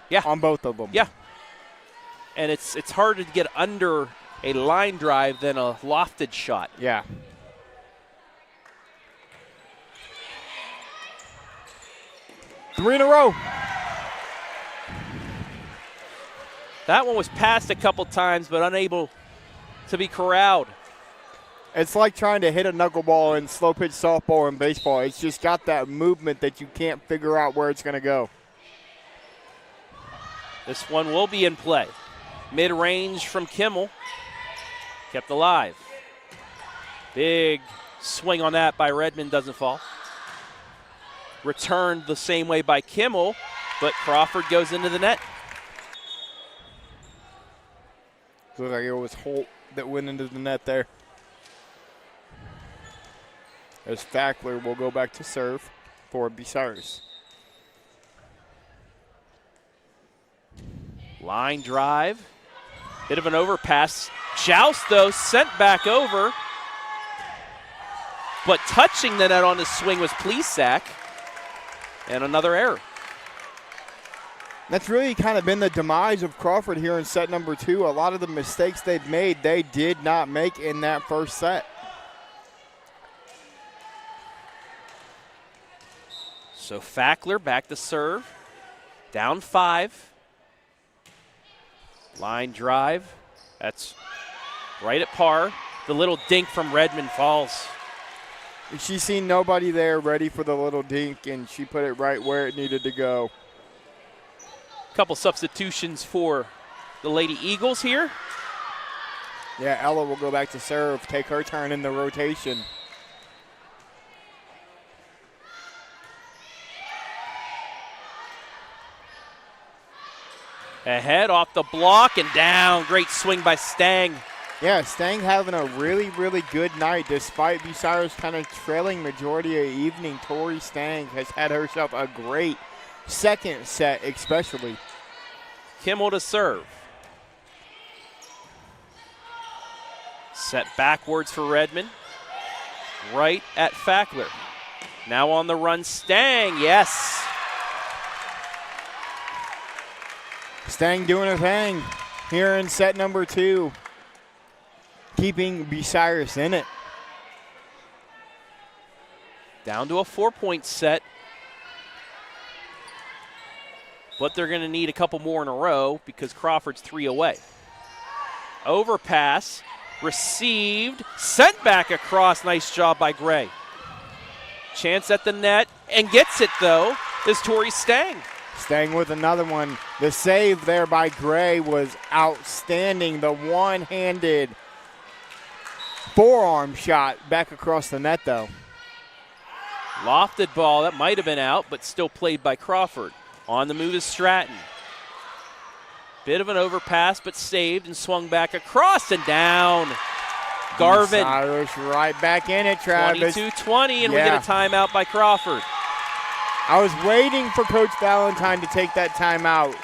Yeah. On both of them. Yeah. And it's harder to get under a line drive than a lofted shot. Yeah. Three in a row. That one was passed a couple times, but unable to be corralled. It's like trying to hit a knuckleball in slow pitch softball and baseball. It's just got that movement that you can't figure out where it's going to go. This one will be in play. Mid-range from Kimmel. Kept alive. Big swing on that by Redman, doesn't fall. Returned the same way by Kimmel, but Crawford goes into the net. Looked like it was Holt that went into the net there. As Fackler will go back to serve for Bucyrus. Line drive. Bit of an overpass. Joust, though, sent back over. But touching the net on the swing was Plesac. And another error. That's really kind of been the demise of Crawford here in set number 2. A lot of the mistakes they've made, they did not make in that first set. So Fackler back to serve. Down 5. Line drive. That's right at par. The little dink from Redman falls. She's seen nobody there ready for the little dink, and she put it right where it needed to go. Couple substitutions for the Lady Eagles here. Yeah, Ella will go back to serve, take her turn in the rotation. Ahead off the block and down. Great swing by Stang. Yeah, Stang having a really, really good night despite Bucyrus kind of trailing majority of the evening. Tori Stang has had herself a great second set especially. Kimmel to serve. Set backwards for Redman. right at Fackler. Now on the run, Stang, yes. Stang doing a thing here in set number 2, keeping Bucyrus in it. Down to a 4-point set. But they're going to need a couple more in a row because Crawford's 3 away. Overpass, received, sent back across. Nice job by Gray. Chance at the net, and gets it though, is Tori Stang. Stang with another one. The save there by Gray was outstanding. The one-handed forearm shot back across the net though. Lofted ball, that might have been out, but still played by Crawford. On the move is Stratton. Bit of an overpass, but saved and swung back across and down. Garvin. Cyrus right back in it, Travis. 22-20, and we get a timeout by Crawford. I was waiting for Coach Valentine to take that timeout.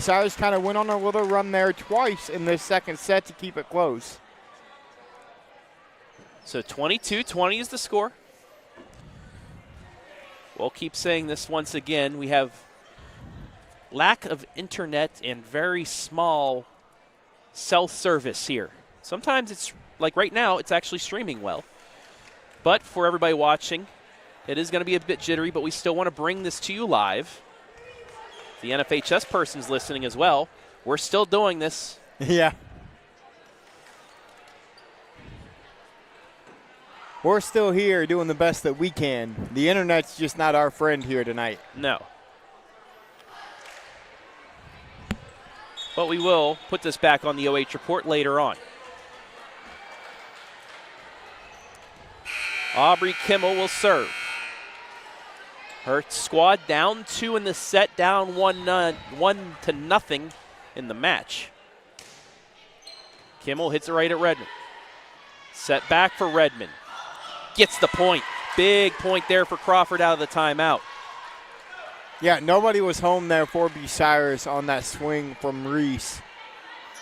Cyrus kind of went on a little run there twice in this second set to keep it close. So 22-20 is the score. We'll keep saying this once again. We have lack of internet and very small cell service here. Sometimes it's, like right now, it's actually streaming well. But for everybody watching, it is going to be a bit jittery, but we still want to bring this to you live. The NFHS person's listening as well. We're still doing this. Yeah. We're still here doing the best that we can. The internet's just not our friend here tonight. No. But we will put this back on the OH report later on. Aubrey Kimmel will serve. Her squad down 2 in the set, down 1-0 in the match. Kimmel hits it right at Redman. Set back for Redman. Gets the point. Big point there for Crawford out of the timeout. Yeah, nobody was home there for Bucyrus on that swing from Reese.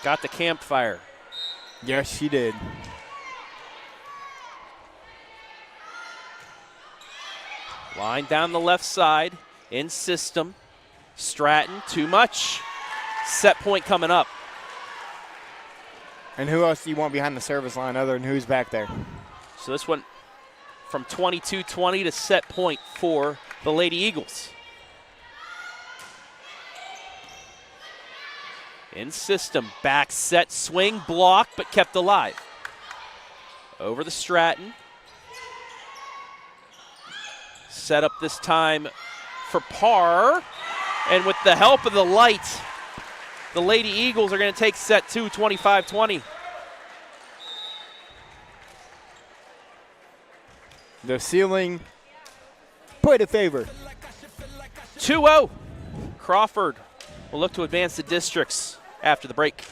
Got the campfire. Yes, she did. Line down the left side, in system. Stratton, too much. Set point coming up. And who else do you want behind the service line other than who's back there? So this one from 22-20 to set point for the Lady Eagles. In system, back set, swing, blocked, but kept alive. Over the Stratton. Set up this time for par. And with the help of the light, the Lady Eagles are going to take set 2, 25-20. The ceiling played a favor. 2-0. Crawford will look to advance the districts after the break.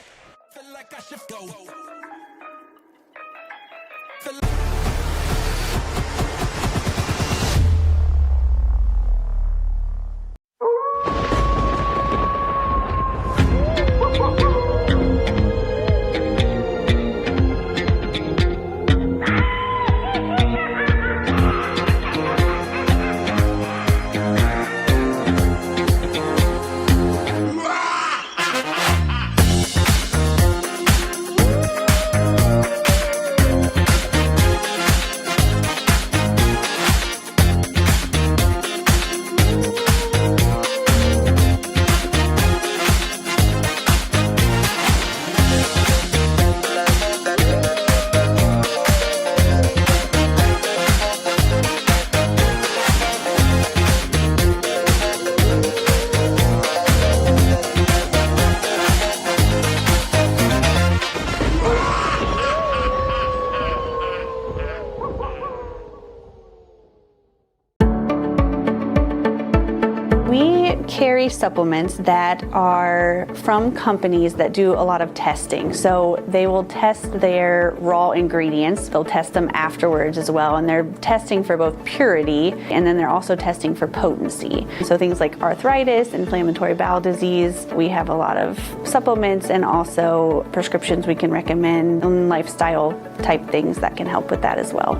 Carry supplements that are from companies that do a lot of testing. So they will test their raw ingredients. They'll test them afterwards as well. And they're testing for both purity and then they're also testing for potency. So things like arthritis, inflammatory bowel disease. We have a lot of supplements and also prescriptions we can recommend and lifestyle type things that can help with that as well.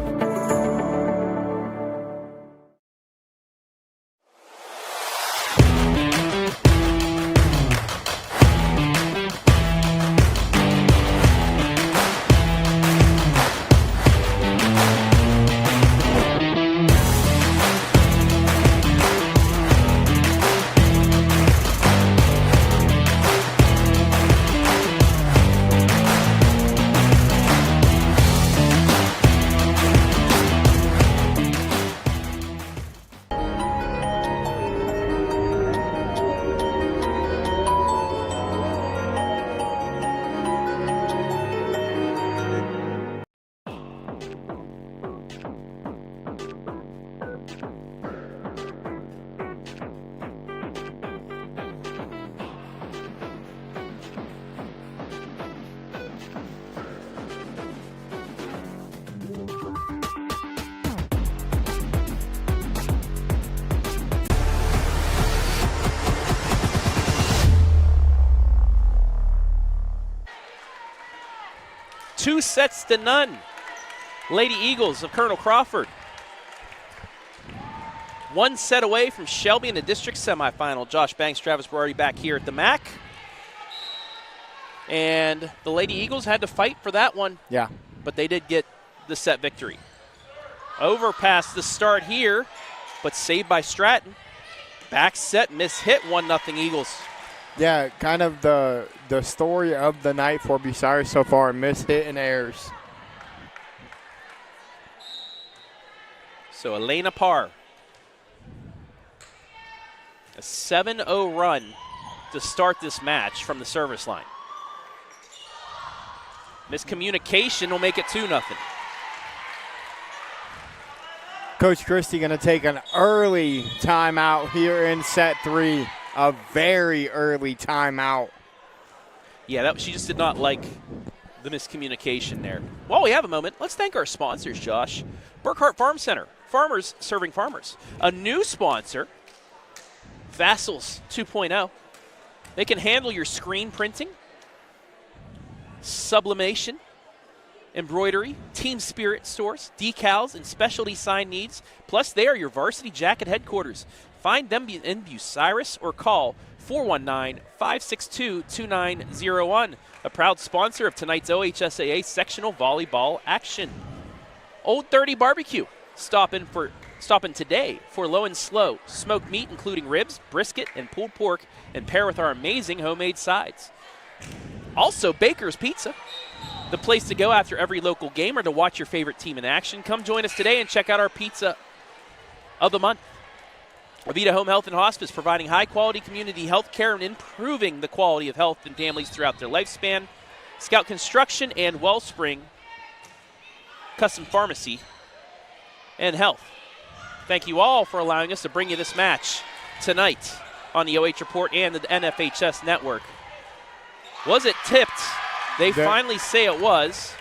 2-0. Lady Eagles of Colonel Crawford. 1 set away from Shelby in the district semifinal. Josh Banks, Travis Berardi back here at the MAC. And the Lady Eagles had to fight for that one. Yeah. But they did get the set victory. Overpass the start here, but saved by Stratton. Back set, miss-hit, 1-0 Eagles. Yeah, kind of the story of the night for Bucyrus so far, miss-hit and errors. So Elena Parr. A 7-0 run to start this match from the service line. Miscommunication will make it 2-0. Coach Christie going to take an early timeout here in set 3. A very early timeout. Yeah, she just did not like the miscommunication there. While we have a moment, let's thank our sponsors, Josh. Burkhart Farm Center, farmers serving farmers. A new sponsor, Vasils 2.0. They can handle your screen printing, sublimation, embroidery, team spirit stores, decals, and specialty sign needs. Plus, they are your varsity jacket headquarters. Find them in Bucyrus or call 419-562-2901. A proud sponsor of tonight's OHSAA sectional volleyball action. Old 30 Barbecue. Stop in today for low and slow smoked meat, including ribs, brisket, and pulled pork, and pair with our amazing homemade sides. Also, Baker's Pizza. The place to go after every local game or to watch your favorite team in action. Come join us today and check out our pizza of the month. Avita Home Health and Hospice, providing high-quality community health care and improving the quality of health in families throughout their lifespan. Scout Construction and Wellspring, Custom Pharmacy and Health. Thank you all for allowing us to bring you this match tonight on the OH Report and the NFHS Network. Was it tipped? They finally say it was.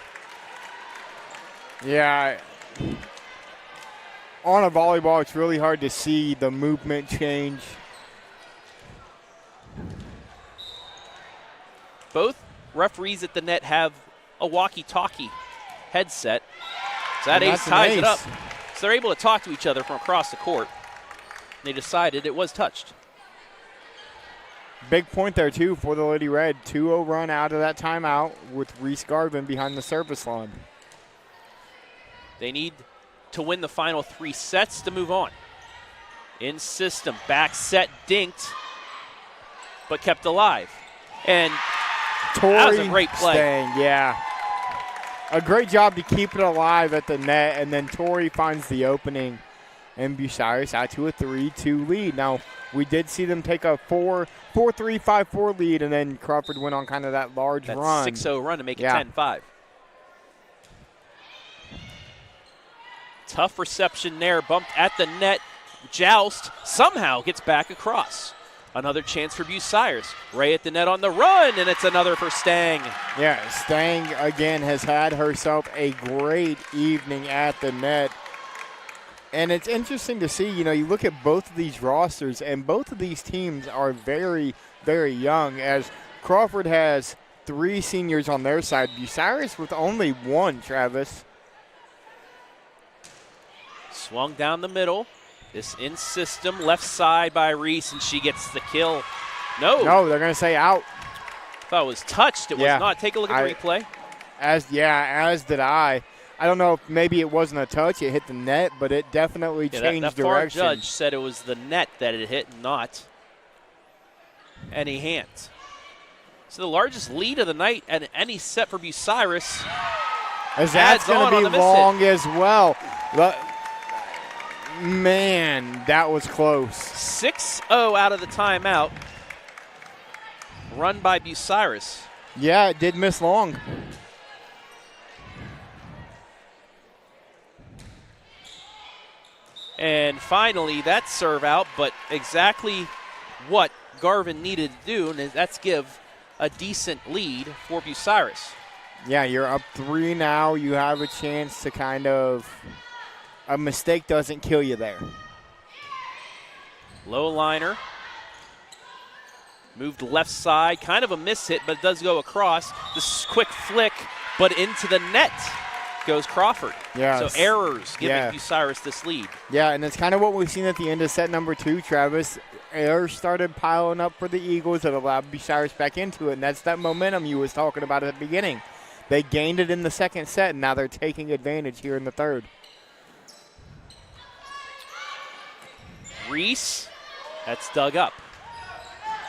Yeah. On a volleyball, it's really hard to see the movement change. Both referees at the net have a walkie-talkie headset. So that ace ties it up. So they're able to talk to each other from across the court. They decided it was touched. Big point there, too, for the Lady Red. 2-0 run out of that timeout with Reese Garvin behind the service line. They need to win the final 3 sets to move on. In system, back set dinked, but kept alive. And that was a great play. Stang, yeah. A great job to keep it alive at the net, and then Tori finds the opening, and Bucyrus out to a 3-2 lead. Now, we did see them take a 4-3, 5-4 lead, and then Crawford went on kind of that large run. That 6-0 run to make it 10-5. Tough reception there, bumped at the net. Joust somehow gets back across. Another chance for Bucyrus. Ray at the net on the run, and it's another for Stang. Yeah, Stang, again, has had herself a great evening at the net. And it's interesting to see, you know, you look at both of these rosters, and both of these teams are very, very young, as Crawford has 3 seniors on their side. Bucyrus with only 1, Travis. Swung down the middle. This in system, left side by Reese, and she gets the kill. No, they're going to say out. Thought it was touched. It was not. Take a look at the replay. As did I. I don't know if maybe it wasn't a touch. It hit the net, but it definitely changed that direction. Far judge said it was the net that it hit, not any hands. So the largest lead of the night at any set for Bucyrus. As that's going to be long as well. Man, that was close. 6-0 out of the timeout. Run by Bucyrus. Yeah, it did miss long. And finally, that serve out, but exactly what Garvin needed to do, and that's give a decent lead for Bucyrus. Yeah, you're up 3 now. You have a chance to kind of, a mistake doesn't kill you there. Low liner. Moved left side, kind of a miss hit, but it does go across. This quick flick but into the net goes Crawford. Yeah. So errors giving Bucyrus this lead. Yeah, and it's kind of what we've seen at the end of set number 2, Travis. Errors started piling up for the Eagles that allowed Bucyrus back into it, and that's that momentum you was talking about at the beginning. They gained it in the second set, and now they're taking advantage here in the third. Reese, that's dug up.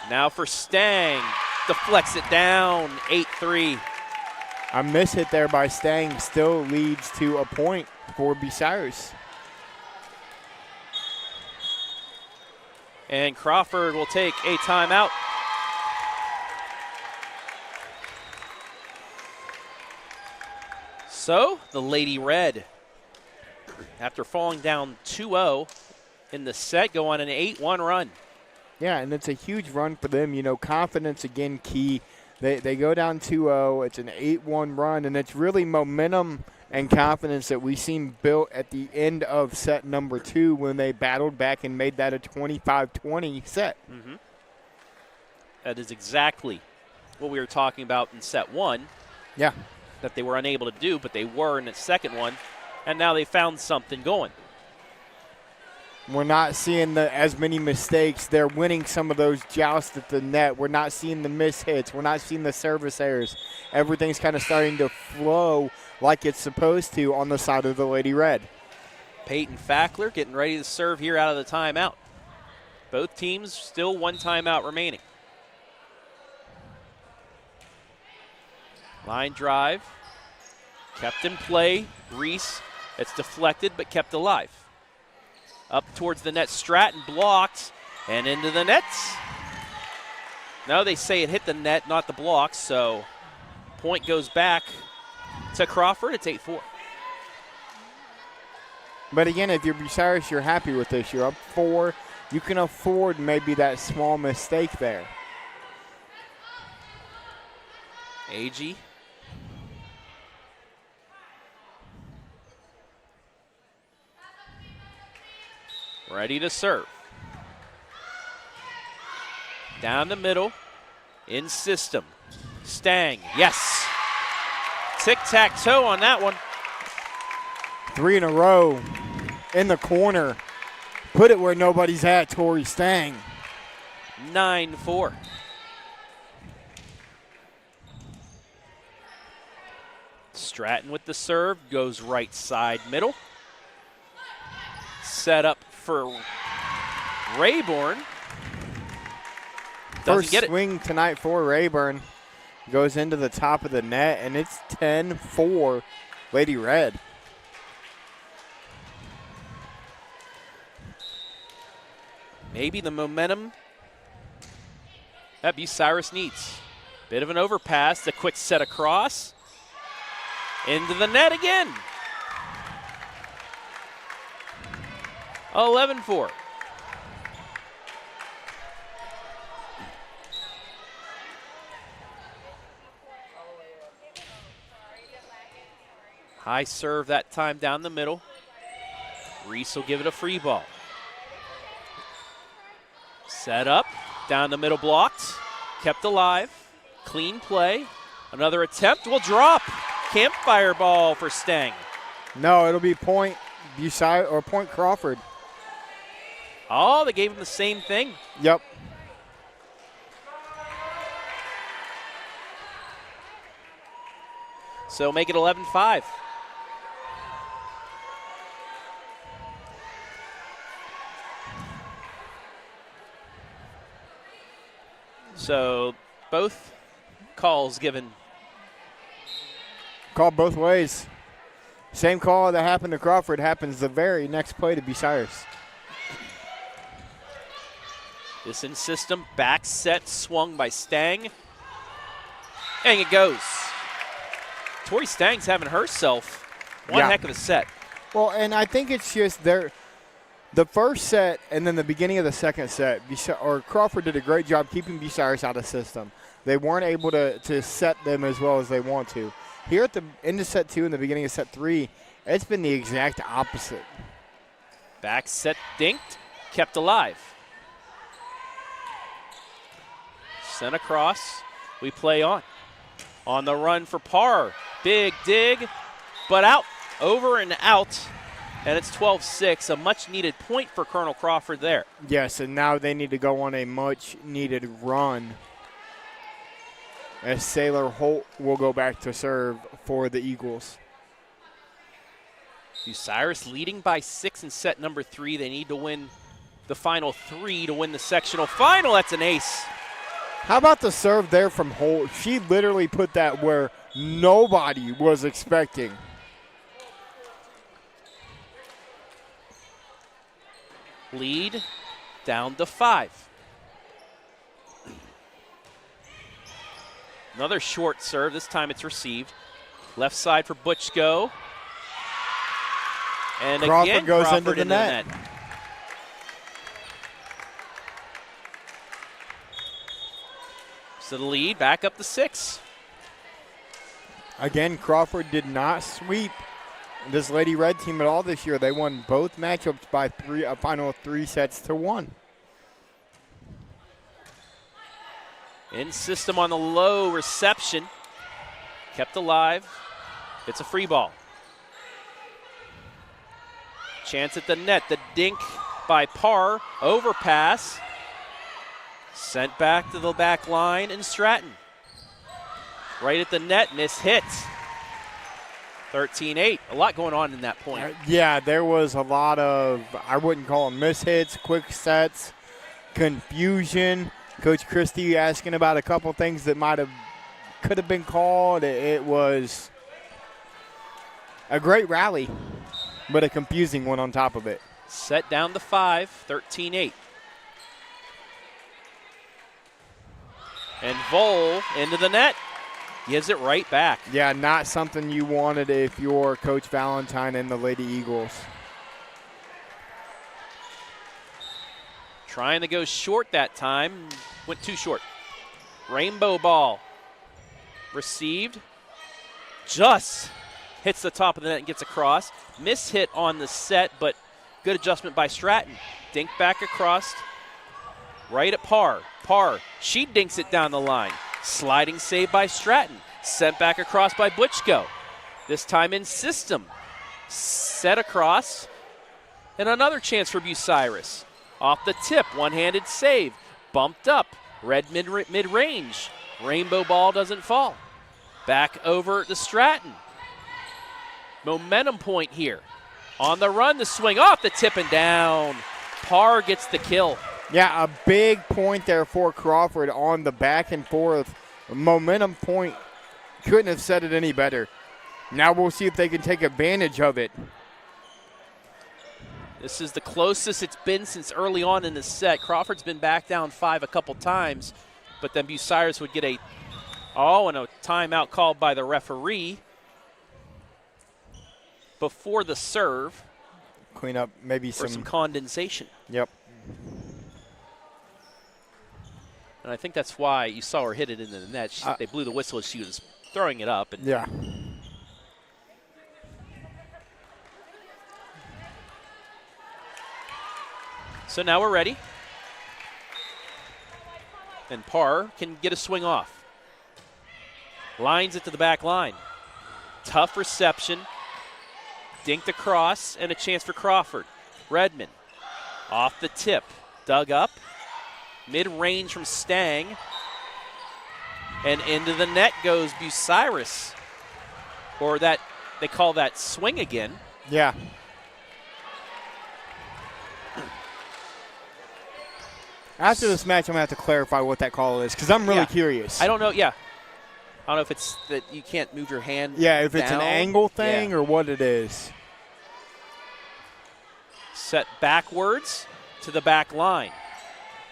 Now for Stang, deflects it down, 8-3. A miss hit there by Stang still leads to a point for Bucyrus. And Crawford will take a timeout. So the Lady Red, after falling down 2-0 in the set, go on an 8-1 run. Yeah, and it's a huge run for them. You know, confidence again key. They go down 2-0. It's an 8-1 run, and it's really momentum and confidence that we've seen built at the end of set number 2 when they battled back and made that a 25-20 set. Mm-hmm. That is exactly what we were talking about in set 1. Yeah. That they were unable to do, but they were in the second one, and now they found something going. We're not seeing as many mistakes. They're winning some of those jousts at the net. We're not seeing the mishits. We're not seeing the service errors. Everything's kind of starting to flow like it's supposed to on the side of the Lady Red. Peyton Fackler getting ready to serve here out of the timeout. Both teams still one timeout remaining. Line drive. Kept in play. Reese. It's deflected but kept alive. Up towards the net, Stratton blocked, and into the nets. No, they say it hit the net, not the block, so point goes back to Crawford. It's 8-4. But again, if you're Bucyrus, you're happy with this. You're up 4. You can afford maybe that small mistake there. Agee. Ready to serve. Down the middle, in system. Stang, yes. Tic-tac-toe on that one. 3 in a row in the corner. Put it where nobody's at, Tori Stang. 9-4. Stratton with the serve, goes right side middle. Set up for Rayburn. Doesn't First get it. swing tonight for Rayburn. Goes into the top of the net, and it's 10-4 Lady Red. Maybe the momentum that Bucyrus needs. Bit of an overpass, a quick set across. Into the net again. 11-4. High serve that time down the middle. Reese will give it a free ball. Set up, down the middle blocked, kept alive, clean play. Another attempt will drop. Campfire ball for Stang. No, it'll be point Bucyrus or point Crawford. Oh, they gave him the same thing. Yep. So make it 11-5. So both calls given. Called both ways. Same call that happened to Crawford happens the very next play to Bucyrus. This in system, back set swung by Stang. And it goes. Tori Stang's having herself one heck of a set. Well, and I think it's just the first set and then the beginning of the second set, Crawford did a great job keeping Bucyrus out of system. They weren't able to set them as well as they want to. Here at the end of set 2 and the beginning of set 3, it's been the exact opposite. Back set dinked, kept alive. Sent across, we play on. On the run for par, Big dig, but out, over and out. And it's 12-6, a much-needed point for Colonel Crawford there. Yes, and now they need to go on a much-needed run as Sailor Holt will go back to serve for the Eagles. Bucyrus leading by 6 in set number 3. They need to win the final 3 to win the sectional final. That's an ace. How about the serve there from Holt? She literally put that where nobody was expecting. Lead down to 5. Another short serve. This time it's received. Left side for Butchko. And Crawford again, goes Crawford into the net. So the lead back up to 6. Again, Crawford did not sweep this Lady Red team at all this year. They won both matchups by a final of 3-1. In system on the low reception. Kept alive. It's a free ball. Chance at the net. The dink by Parr. Overpass. Sent back to the back line and Stratton. Right at the net. Miss hit. 13-8. A lot going on in that point. Yeah, there was a lot of, I wouldn't call them mishits, quick sets, confusion. Coach Christie asking about a couple things that could have been called. It was a great rally, but a confusing one on top of it. Set down to 5, 13-8. And Vole into the net. Gives it right back. Yeah, not something you wanted if you're Coach Valentine and the Lady Eagles. Trying to go short that time. Went too short. Rainbow ball. Received. Just hits the top of the net and gets across. Miss hit on the set, but good adjustment by Stratton. Dink back across. Right at Parr. Parr, she dinks it down the line. Sliding save by Stratton. Sent back across by Butchko. This time in system. Set across. And another chance for Bucyrus. Off the tip, one-handed save. Bumped up. Red mid-range. Rainbow ball doesn't fall. Back over to Stratton. Momentum point here. On the run, the swing off the tip and down. Parr gets the kill. Yeah, a big point there for Crawford on the back and forth. Momentum point. Couldn't have said it any better. Now we'll see if they can take advantage of it. This is the closest it's been since early on in the set. Crawford's been back down 5 a couple times, but then Bucyrus would get and a timeout called by the referee before the serve. Clean up maybe some condensation. Yep. And I think that's why you saw her hit it into the net. They blew the whistle as she was throwing it up. And yeah. So now we're ready. And Parr can get a swing off. Lines it to the back line. Tough reception. Dinked across and a chance for Crawford. Redman off the tip. Dug up. Mid-range from Stang. And into the net goes Bucyrus. Or that, they call that swing again. Yeah. After this match, I'm going to have to clarify what that call is because I'm really curious. I don't know, I don't know if it's that you can't move your hand if it's down. an angle thing or what it is. Set backwards to the back line.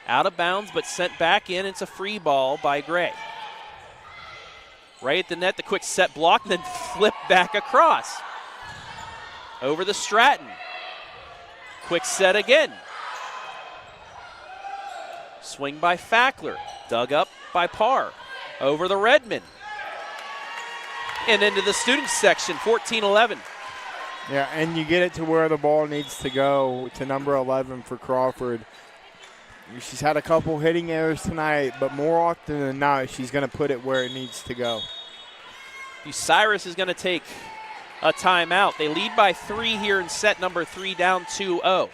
Out of bounds, but sent back in. It's a free ball by Gray. Right at the net, the quick set block, then flip back across. Over the Stratton. Quick set again. Swing by Fackler. Dug up by Parr. Over the Redmen. And into the students section, 14-11. Yeah, and you get it to where the ball needs to go, to number 11 for Crawford. She's had a couple hitting errors tonight, but more often than not, she's going to put it where it needs to go. Bucyrus is going to take a timeout. They lead by 3 here in set number 3, down 2-0.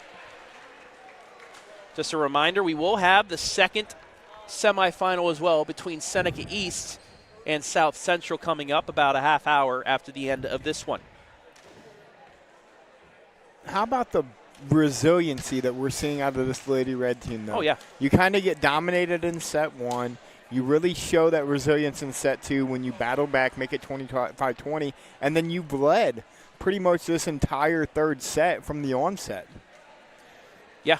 Just a reminder, we will have the second semifinal as well between Seneca East and South Central coming up about a half hour after the end of this one. How about the resiliency that we're seeing out of this Lady Red team, though? Oh, yeah. You kind of get dominated in set 1. You really show that resilience in set 2 when you battle back, make it 25-20, and then you bled pretty much this entire third set from the onset. Yeah.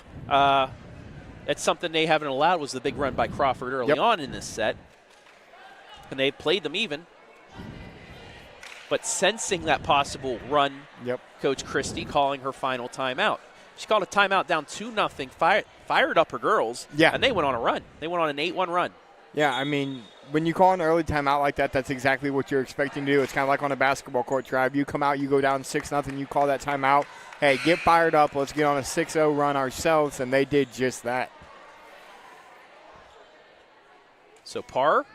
That's something they haven't allowed, was the big run by Crawford early on in this set. And they played them even. But sensing that possible run, Coach Christie calling her final timeout. She called a timeout down 2-0, fired up her girls, and they went on a run. They went on an 8-1 run. Yeah, I mean, when you call an early timeout like that, that's exactly what you're expecting to do. It's kind of like on a basketball court drive. You come out, you go down 6-0, you call that timeout. Hey, get fired up. Let's get on a 6-0 run ourselves, and they did just that. So Parr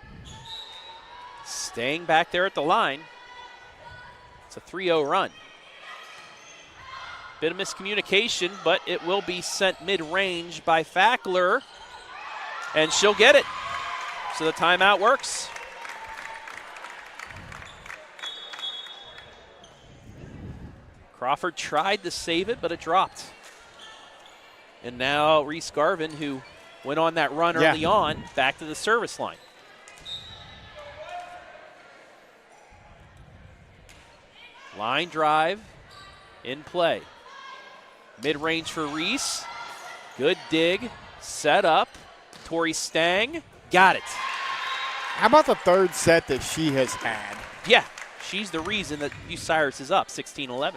staying back there at the line. It's a 3-0 run. Bit of miscommunication, but it will be sent mid-range by Fackler, and she'll get it. So the timeout works. Crawford tried to save it, but it dropped. And now Reese Garvin, who went on that run early on, back to the service line. Line drive in play. Mid-range for Reese. Good dig. Set up. Tori Stang. Got it. How about the third set that she has had? Yeah, she's the reason that Bucyrus is up 16-11.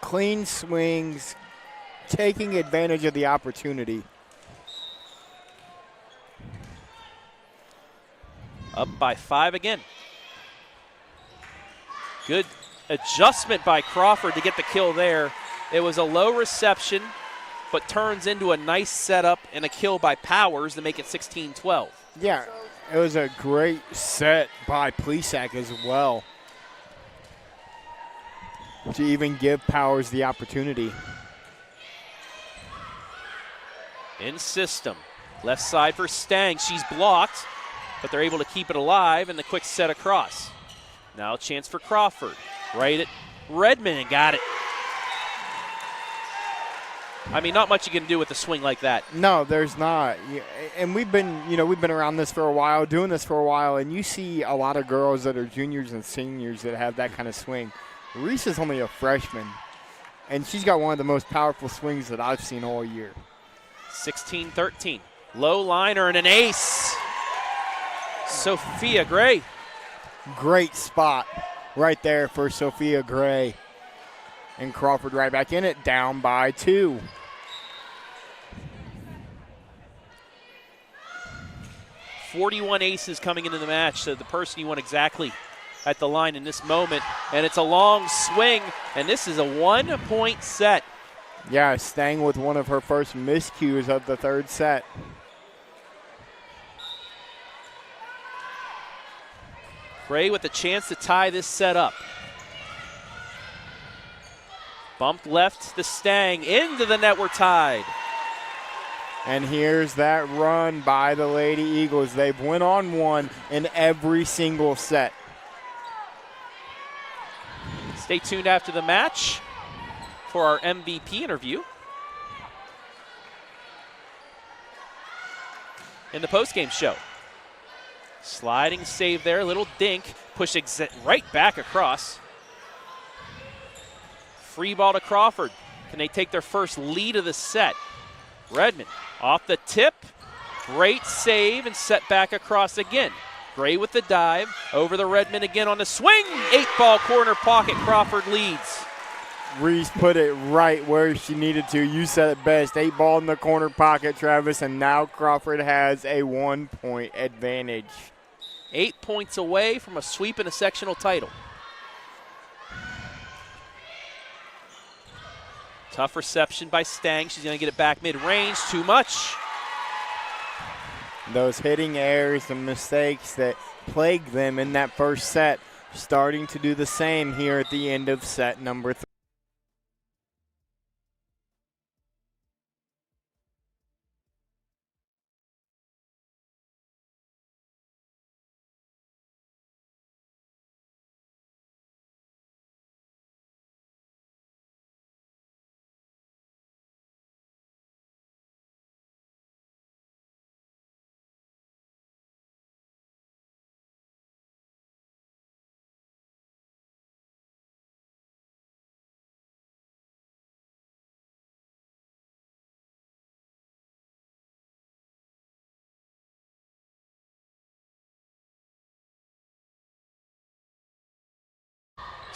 Clean swings, taking advantage of the opportunity. Up by 5 again. Good adjustment by Crawford to get the kill there. It was a low reception, but turns into a nice setup and a kill by Powers to make it 16-12. Yeah, it was a great set by Plesac as well to even give Powers the opportunity. In system. Left side for Stang. She's blocked, but they're able to keep it alive, and the quick set across. Now a chance for Crawford. Right at Redman, and got it. I mean, not much you can do with a swing like that. No, there's not. And we've been around this for a while, doing this for a while, and you see a lot of girls that are juniors and seniors that have that kind of swing. Reese is only a freshman, and she's got one of the most powerful swings that I've seen all year. 16-13. Low liner and an ace. Sophia Gray. Great spot right there for Sophia Gray. And Crawford right back in it, down by 2. .41 aces coming into the match, so the person you want exactly at the line in this moment. And it's a long swing, and this is a 1-point set. Yeah, Stang with one of her first miscues of the third set. Gray with a chance to tie this set up. Bumped left to Stang, into the net, we're tied. And here's that run by the Lady Eagles. They've went on one in every single set. Stay tuned after the match for our MVP interview. In the postgame show. Sliding save there, little dink, push right back across. Free ball to Crawford. Can they take their first lead of the set? Redmen off the tip. Great save and set back across again. Gray with the dive. Over the Redmen again on the swing. 8-ball corner pocket. Crawford leads. Reese put it right where she needed to. You said it best. 8-ball in the corner pocket, Travis, and now Crawford has a 1-point advantage. 8 points away from a sweep and a sectional title. Tough reception by Stang. She's going to get it back mid-range. Too much. Those hitting errors and mistakes that plagued them in that first set, starting to do the same here at the end of set number 3.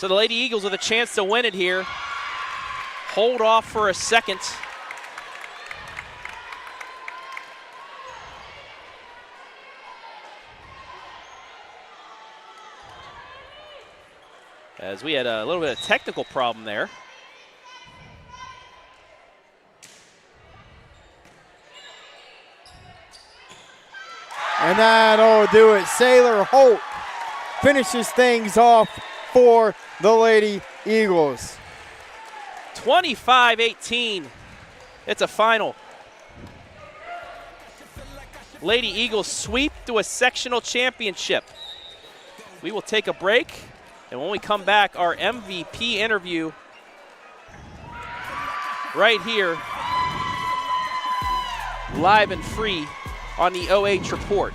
So the Lady Eagles with a chance to win it here. Hold off for a second. As we had a little bit of technical problem there. And that'll do it. Sailor Holt finishes things off for the Lady Eagles. 25-18. It's a final. Lady Eagles sweep to a sectional championship. We will take a break, and when we come back, our MVP interview right here, live and free on the OH Report.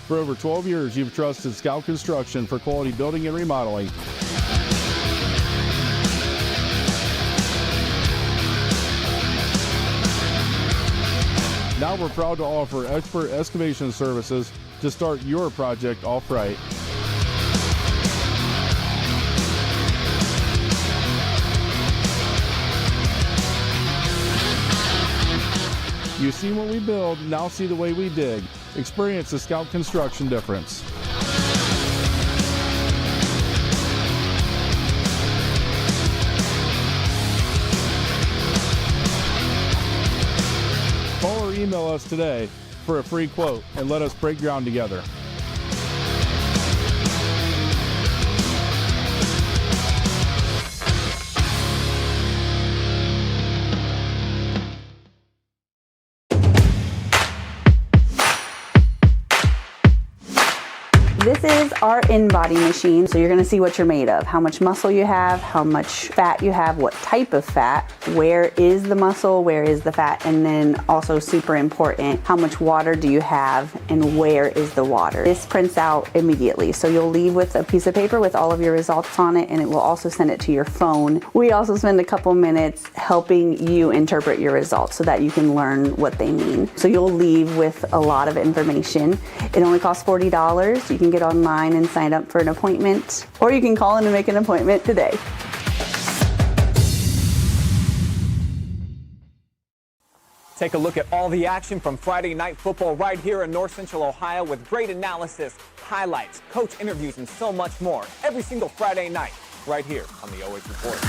For over 12 years, you've trusted Scout Construction for quality building and remodeling. Now we're proud to offer expert excavation services to start your project off right. You've seen what we build, now see the way we dig. Experience the Scout Construction difference. Call or email us today for a free quote and let us break ground together. This is our in-body machine, so you're going to see what you're made of, how much muscle you have, how much fat you have, what type of fat, where is the muscle, where is the fat, and then also super important, how much water do you have and where is the water. This prints out immediately, so you'll leave with a piece of paper with all of your results on it, and it will also send it to your phone. We also spend a couple minutes helping you interpret your results so that you can learn what they mean. So you'll leave with a lot of information. It only costs $40. You can get online and sign up for an appointment, or you can call in and make an appointment today. Take a look at all the action from Friday Night Football right here in North Central Ohio with great analysis, highlights, coach interviews, and so much more every single Friday night right here on the OH Report.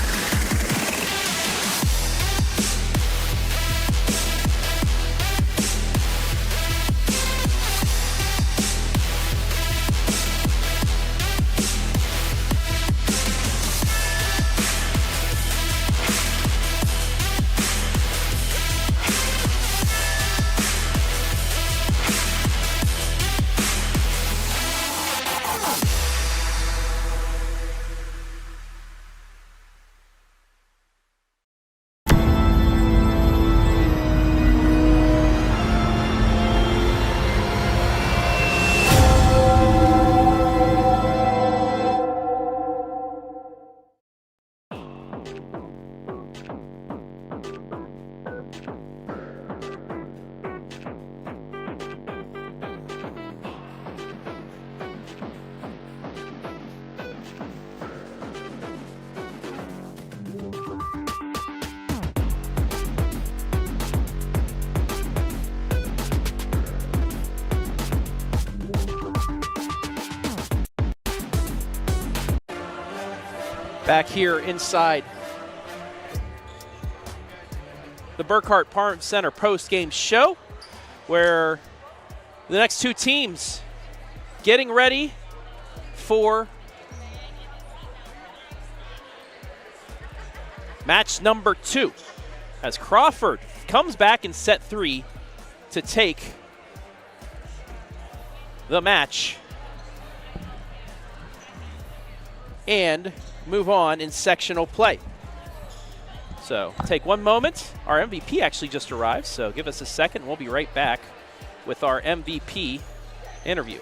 Back here inside the Burkhart Park Center post-game show, where the next two teams getting ready for match number 2, as Crawford comes back in set 3 to take the match and move on in sectional play. So take one moment. Our MVP actually just arrived, so give us a second. We'll be right back with our MVP interview.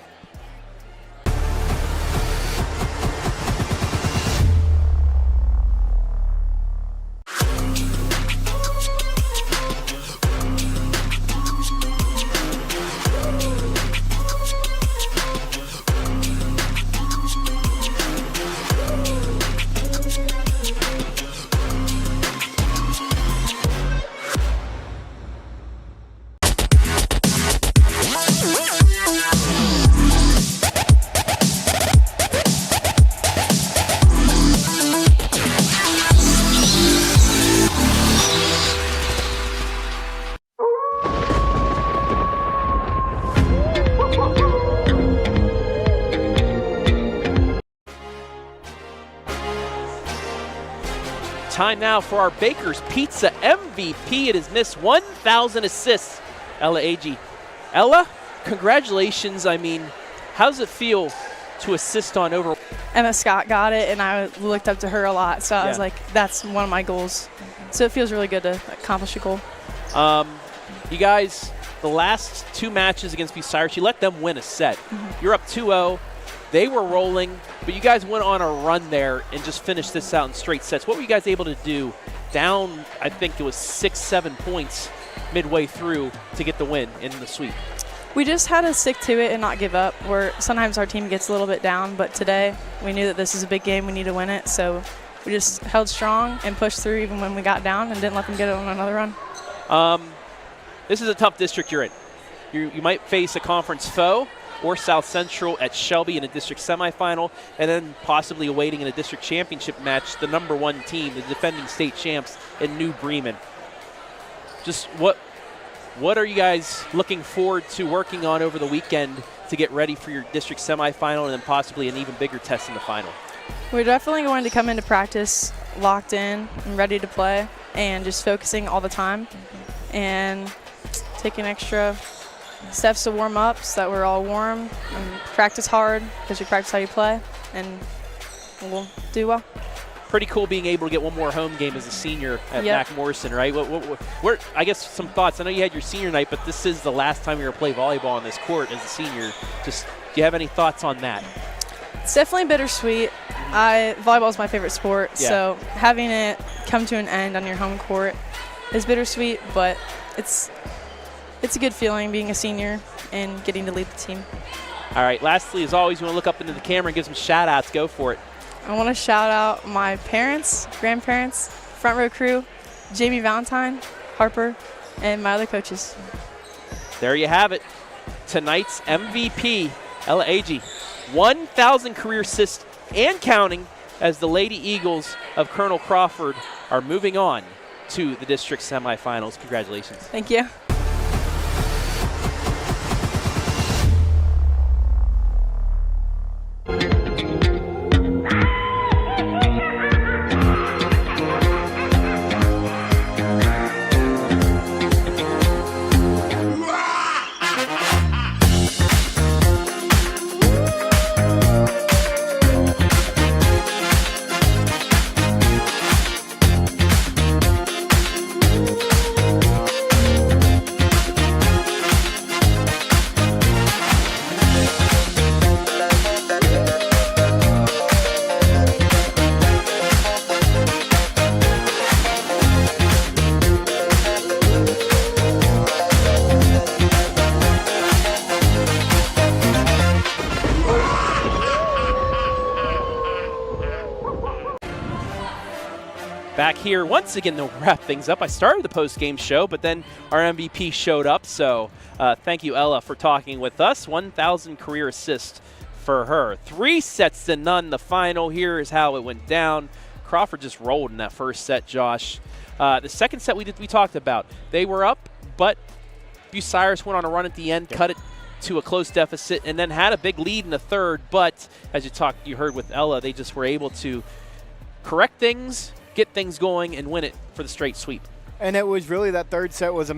Time now for our Baker's Pizza MVP. It is Miss 1,000 assists, Ella Agee. Ella, congratulations. I mean, how does it feel to assist on over? Emma Scott got it, and I looked up to her a lot, so I was like, that's one of my goals. So it feels really good to accomplish a goal. You guys, the last 2 matches against Bucyrus, you let them win a set. You're up 2-0. They were rolling, but you guys went on a run there and just finished this out in straight sets. What were you guys able to do down, I think it was 6-7 points midway through to get the win in the sweep? We just had to stick to it and not give up. Where sometimes our team gets a little bit down, but today we knew that this is a big game. We need to win it, so we just held strong and pushed through even when we got down and didn't let them get on another run. This is a tough district you're in. You might face a conference foe or South Central at Shelby in a district semifinal, and then possibly awaiting in a district championship match the #1 team, the defending state champs in New Bremen. Just what are you guys looking forward to working on over the weekend to get ready for your district semifinal and then possibly an even bigger test in the final? We're definitely going to come into practice locked in and ready to play and just focusing all the time and taking extra steps to warm up so that we're all warm and practice hard because you practice how you play, and we'll do well. Pretty cool being able to get one more home game as a senior at Mac Morrison, right? What, I guess some thoughts. I know you had your senior night, but this is the last time you're going to play volleyball on this court as a senior. Just, do you have any thoughts on that? It's definitely bittersweet. Volleyball is my favorite sport, so having it come to an end on your home court is bittersweet, but it's a good feeling being a senior and getting to lead the team. All right, lastly, as always, you want to look up into the camera and give some shout-outs. Go for it. I want to shout out my parents, grandparents, front row crew, Jamie Valentine, Harper, and my other coaches. There you have it. Tonight's MVP, Ella Agee, 1,000 career assists and counting as the Lady Eagles of Colonel Crawford are moving on to the district semifinals. Congratulations. Thank you. Back here once again to wrap things up. I started the post-game show, but then our MVP showed up. So thank you, Ella, for talking with us. 1,000 career assists for her. 3-0 the final. Here is how it went down. Crawford just rolled in that first set, Josh. The second set we talked about. They were up, but Bucyrus went on a run at the end, cut it to a close deficit, and then had a big lead in the third. But as you heard with Ella, they just were able to correct things, get things going, and win it for the straight sweep. And it was really, that third set was a